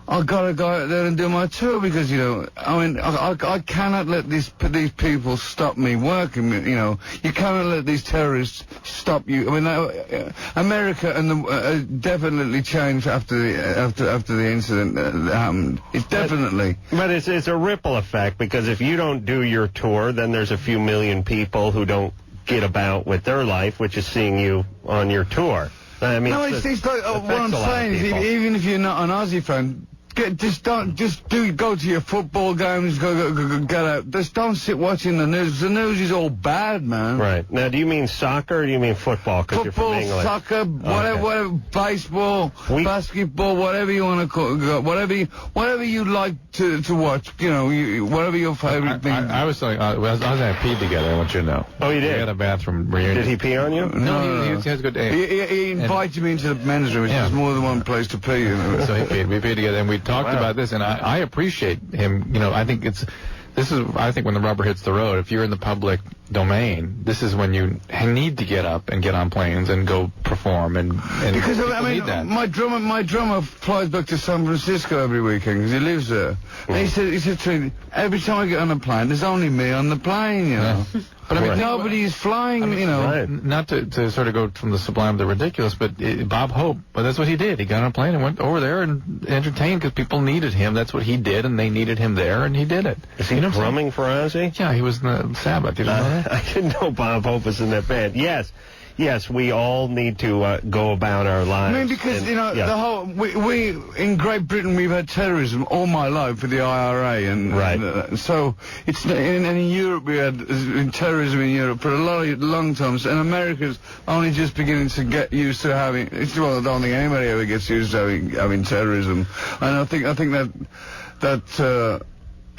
I've got to go out there and do my tour because, you know, I mean, I cannot let these people stop me working. You know, you cannot let these terrorists stop you. I mean, America and definitely changed after the incident that happened. It's definitely. But it's a ripple effect, because if you don't do your tour, then there's a few million people who don't get about with their life, which is seeing you on your tour. I mean, no, it's like what I'm saying is, even if you're not an Ozzy fan, go to your football games, go get out. Just don't sit watching the news. The news is all bad, man. Right. Now, do you mean soccer or do you mean football? Football, soccer, whatever, baseball, basketball, whatever you want to call it, whatever you like to watch, you know, whatever your favorite thing. I was like, I was and I peed together, I want you to know. Oh, you did? We had a bathroom reunion. Did he pee on you? No, he has a good day. He invited me into the men's room, which is more than one place to pee, you know. So we peed together, and we talked about this, and I appreciate him. You know, I think I think when the rubber hits the road, if you're in the public domain, this is when you need to get up and get on planes and go perform, and because I mean, need that. my drummer flies back to San Francisco every weekend because he lives there. And he said to me, every time I get on a plane, there's only me on the plane, you know. But I mean, nobody is flying, you know. Right. Not to sort of go from the sublime to the ridiculous, but Bob Hope, well, that's what he did. He got on a plane and went over there and entertained because people needed him. That's what he did, and they needed him there, and he did it. Is he drumming for Ozzy? Yeah, he was in the Sabbath. You know that? I didn't know Bob Hope was in that band. Yes, we all need to go about our lives. I mean, because, you know, the whole... We in Great Britain, we've had terrorism all my life with the IRA, and so it's... in Europe, we had terrorism in Europe for a long time, and America's only just beginning to get used to having... Well, I don't think anybody ever gets used to having terrorism. And I think that...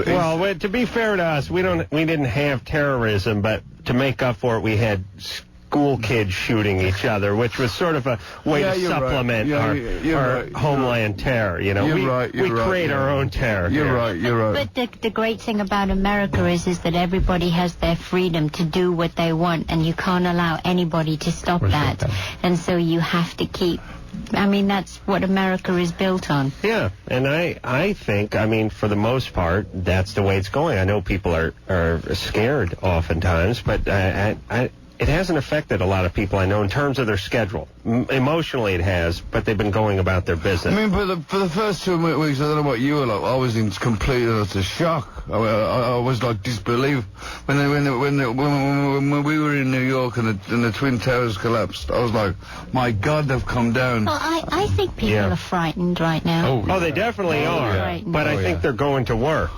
well, to be fair to us, we didn't have terrorism, but to make up for it, we had school kids shooting each other, which was sort of a way to supplement our homeland terror. You know, we create our own terror. You're right. But the great thing about America is that everybody has their freedom to do what they want, and you can't allow anybody to stop that. And so you have to keep... I mean, that's what America is built on. Yeah, and I think, I mean, for the most part, that's the way it's going. I know people are scared oftentimes, but it hasn't affected a lot of people I know in terms of their schedule. Emotionally it has, but they've been going about their business. I mean, for the first 2 weeks, I don't know what you were like, I was in complete and utter shock. I was like disbelief. When we were in New York and the Twin Towers collapsed, I was like, my God, they've come down. Well, I think people are frightened right now. Oh, they definitely are. But I think they're going to work.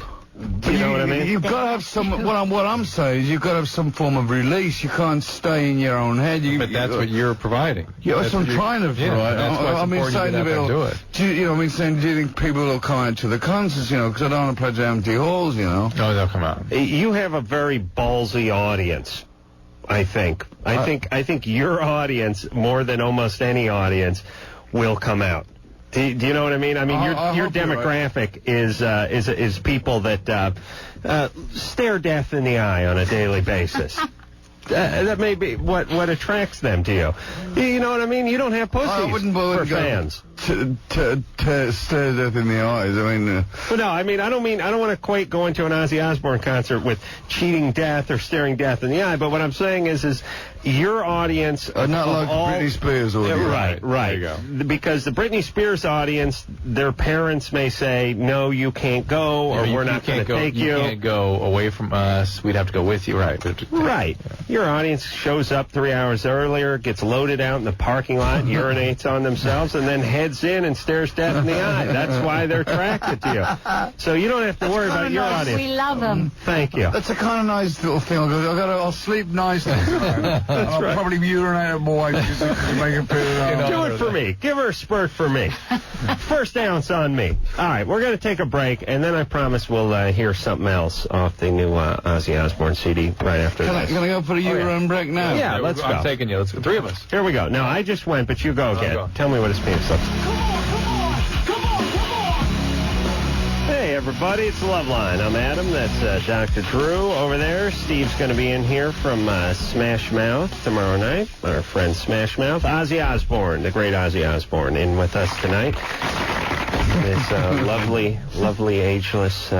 You know what I mean? You've got to have some... What I'm saying is you've got to have some form of release. You can't stay in your own head. But that's what you're providing. Yeah, that's what I'm trying to provide. That's why it's important to get up and do it. Do you think people will come out to the concerts, you know, because I don't want to play to empty halls, you know? No, they'll come out. You have a very ballsy audience, I think. I think your audience, more than almost any audience, will come out. Do you know what I mean? I mean, your demographic is people that stare death in the eye on a daily basis. That may be what attracts them to you. You know what I mean? You don't have pussies I wouldn't bother for fans. to stare death in the eyes. I mean... But no, I don't want to equate going to an Ozzy Osbourne concert with cheating death or staring death in the eye, but what I'm saying is your audience... not like Britney Spears audience. Right. There you go. Because the Britney Spears audience, their parents may say, no, you can't go, or we're not going to take you. You can't go away from us. We'd have to go with you. Right. Right. Your audience shows up 3 hours earlier, gets loaded out in the parking lot, urinates on themselves, and then heads in and stares death in the eye. That's why they're attracted to you. So you don't have to worry about your audience. We love them. Thank you. That's a kind of nice little thing. I'll sleep nicely. I'll probably urinate at my wife just to make it feel... Do it for me. Give her a spurt for me. First ounce on me. All right, we're going to take a break, and then I promise we'll hear something else off the new Ozzy Osbourne CD right after this. Can I go for a urine break now? Yeah, let's go. I'm taking you. Let's go. 3 of us. Here we go. No, I just went, but you go again. Tell me what his penis looks like. Hey, everybody, it's Loveline. I'm Adam. That's Dr. Drew over there. Steve's going to be in here from Smash Mouth tomorrow night. Our friend Smash Mouth. Ozzy Osbourne, the great Ozzy Osbourne, in with us tonight. His lovely, ageless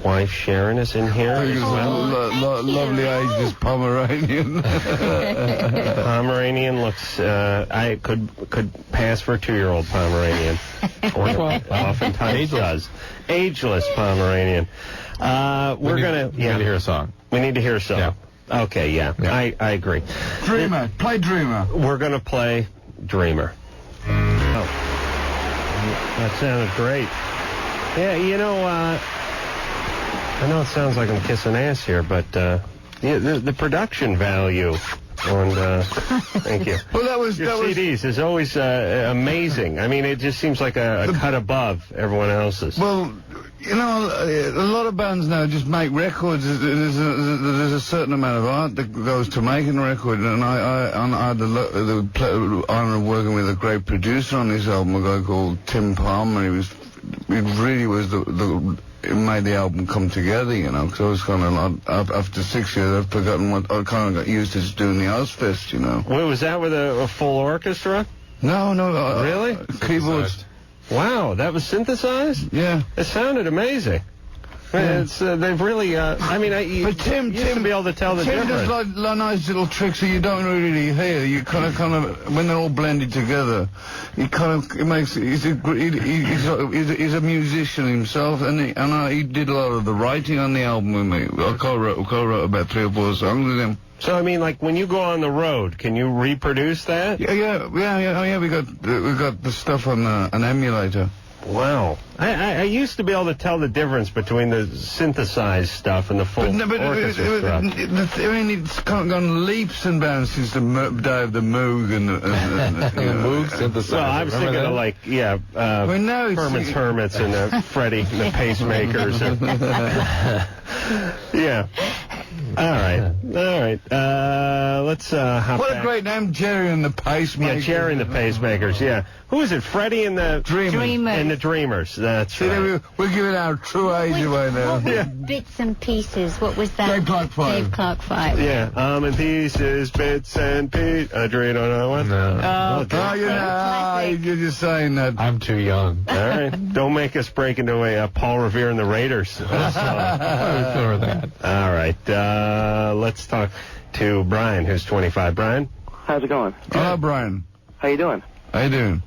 wife Sharon is in here as well. Lovely ageless Pomeranian. Pomeranian looks, I could pass for a 2-year-old Pomeranian. Or oftentimes does. Ageless Pomeranian. We're going to... We need to hear a song. We need to hear a song. Yeah. Okay, yeah. I agree. Dreamer. Play Dreamer. We're going to play Dreamer. Oh. That sounded great. Yeah, you know, I know it sounds like I'm kissing ass here, but the production value on thank you. Well, that was CDs is always amazing. I mean, it just seems like a cut above everyone else's. Well, you know, a lot of bands now just make records. There's a certain amount of art that goes to making a record, and I had the honor of working with a great producer on this album, a guy called Tim Palmer. It really was it made the album come together, you know, because I was kind of, after 6 years, I've forgotten what, I kind of got used to just doing the Ozfest, you know. Wait, was that with a full orchestra? No. Really? Keyboards. Wow, that was synthesized? Yeah. It sounded amazing. It's they've really. I mean, but Tim used to be able to tell the difference. Tim does like nice little tricks that you don't really hear. You kind of when they're all blended together, it makes. He's a musician himself, and he did a lot of the writing on the album with me. I co-wrote about 3 or 4 songs with him. So I mean, like when you go on the road, can you reproduce that? Yeah. We got the stuff on an emulator. Wow. I used to be able to tell the difference between the synthesized stuff and the full orchestra stuff. I mean, it's kind of gone leaps and bounds since the day of the Moog and the Moog synthesizer. Well, I was thinking of like, Herman's Hermits and Freddie and the Pacemakers. Yeah. All right. Let's hop What back. a great name, Jerry and the Pacemakers. Yeah, Jerry and the Pacemakers, yeah. Who is it? Freddie and the Dreamers. And the Dreamers. That's right. We're giving our true age away now. What was Bits and Pieces? What was that? Dave Clark 5. Dave Clark 5. Yeah, in pieces, bits and pieces. Drew, don't know one? No. You're just saying that. I'm too young. All right. Don't make us break into a Paul Revere and the Raiders. That. All right. Let's talk to Brian, who's 25. Brian? How's it going? Hello, Brian. How you doing? How you doing?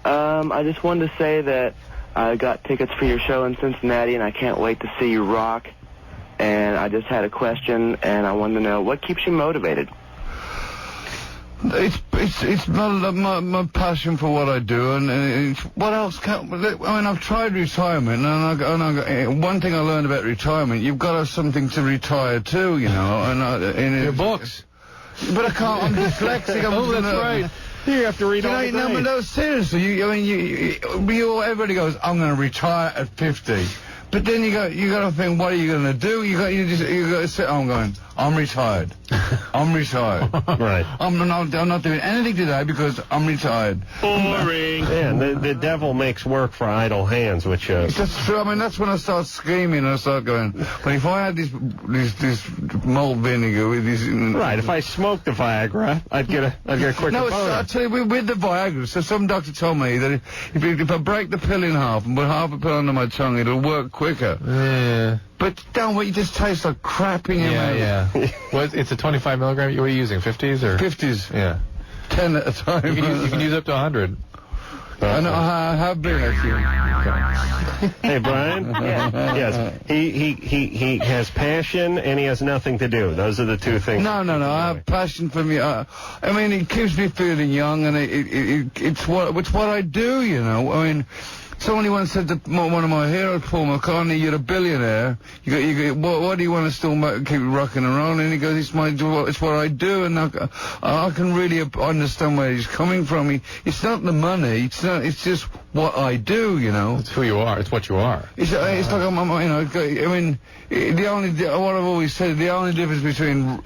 I just wanted to say that I got tickets for your show in Cincinnati, and I can't wait to see you rock. And I just had a question, and I wanted to know, what keeps you motivated? It's my passion for what I do, and it's, what else can... I mean, I've tried retirement, and one thing I learned about retirement, you've got to have something to retire to, you know. And your books. But I can't, I'm dyslexic. That's right. You have to read all the no, seriously, everybody goes, I'm going to retire at 50. But then you got to think, what are you going to do? You got to sit home going, I'm retired. I'm retired. Right. I'm not doing anything today because I'm retired. Boring. Yeah, and the devil makes work for idle hands, which... That's true. I mean, that's when I start screaming and I start going, but if I had this malt vinegar with this... Right, if I smoked the Viagra, I'd get a quicker boner. I'll tell you, with the Viagra, so some doctor told me that if I break the pill in half and put half a pill under my tongue, it'll work quicker. Yeah. But don't wait, you just taste like crap in your mouth. Yeah. Well, it's a 25 milligram. What are you using, 50s or? 50s. Yeah. 10 at a time. You can use up to 100. I know, I have been actually. Hey, Brian? Yes. He has passion and he has nothing to do. Those are the two things. No. I have passion for me. I mean, it keeps me feeling young, and it's what I do, you know. I mean, somebody once said to one of my heroes, Paul McCartney, you're a billionaire. What do you want to still keep rocking and rolling? And he goes, it's what I do, and I can really understand where he's coming from. It's not the money. It's just what I do, you know. It's who you are. It's what you are. It's like what I've always said, the only difference between,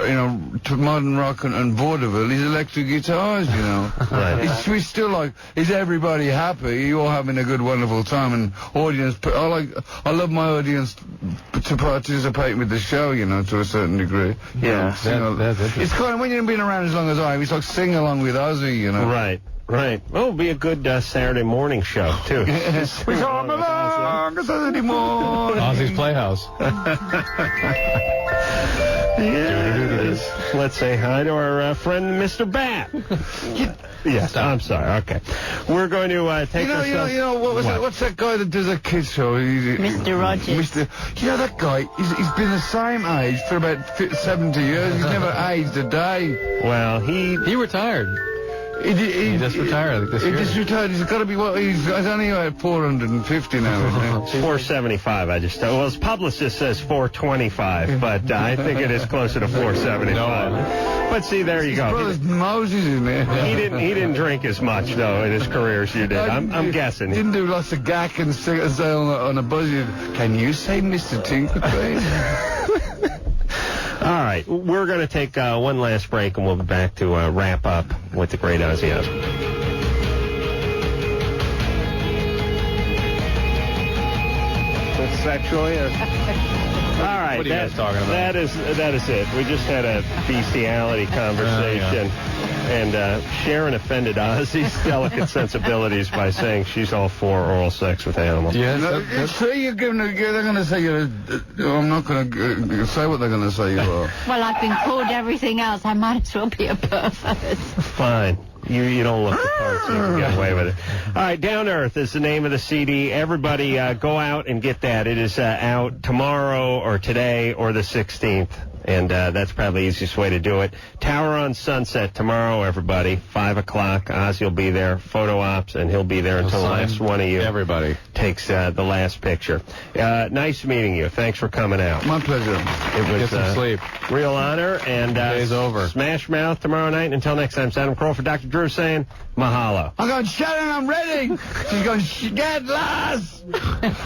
modern rock and vaudeville is electric guitars, you know. Right. We still like, is everybody happy? You all having a good, wonderful time, and audience. I love my audience to participate with the show, you know, to a certain degree. Yeah, that's interesting. It's kind of, when you've been around as long as I have, it's like sing along with Ozzy, you know. Right. Well, it'll be a good Saturday morning show, too. We come along Saturday morning. Ozzy's Playhouse. Yes. Let's say hi to our friend, Mr. Bat. Yes, I'm sorry. Okay. We're going to take ourselves... What's that guy that does a kids show? Mr. Rogers. That guy, he's been the same age for about 70 years. He's never aged a day. Well, he retired. He just retired this year. He just retired. He's got to be, he's only about 450 now. 475, I just... Well, his publicist says 425, but I think it is closer to 475. But see, there you go. His brother's Moses in there. He didn't drink as much, though, in his career as you did. I'm guessing. Didn't do lots of gack and say on a buzz. Can you say Mr. Tinker, please? All right, we're going to take one last break, and we'll be back to wrap up with the great Ozzy Osbourne. Sexually? All right, what are you guys talking about? That is it. We just had a bestiality conversation. And Sharon offended Ozzy's delicate sensibilities by saying she's all for oral sex with animals. Yeah, they're going to say I'm not going to say what they're going to say you are. Well, I've been called everything else. I might as well be a pervert. Fine. You don't look the part, so you can get away with it. All right, Down to Earth is the name of the CD. Everybody go out and get that. It is out tomorrow or today or the 16th. And that's probably the easiest way to do it. Tower on Sunset tomorrow, everybody. 5 o'clock. Ozzy will be there. Photo ops, and he'll be there until the last one of you takes the last picture. Nice meeting you. Thanks for coming out. My pleasure. It was get some sleep. Real honor. And day's over. Smash Mouth tomorrow night. Until next time, it's Adam Carolla for Dr. Drew saying mahalo. I'm going, Sharon, I'm ready. She's going, get lost.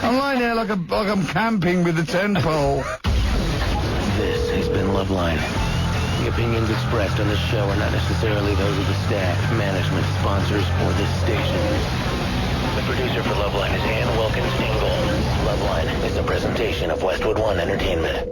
I'm lying there like I'm camping with the 10-pole. This has been Loveline. The opinions expressed on this show are not necessarily those of the staff, management, sponsors, or this station. The producer for Loveline is Ann Wilkins Ingalls. Loveline is a presentation of Westwood One Entertainment.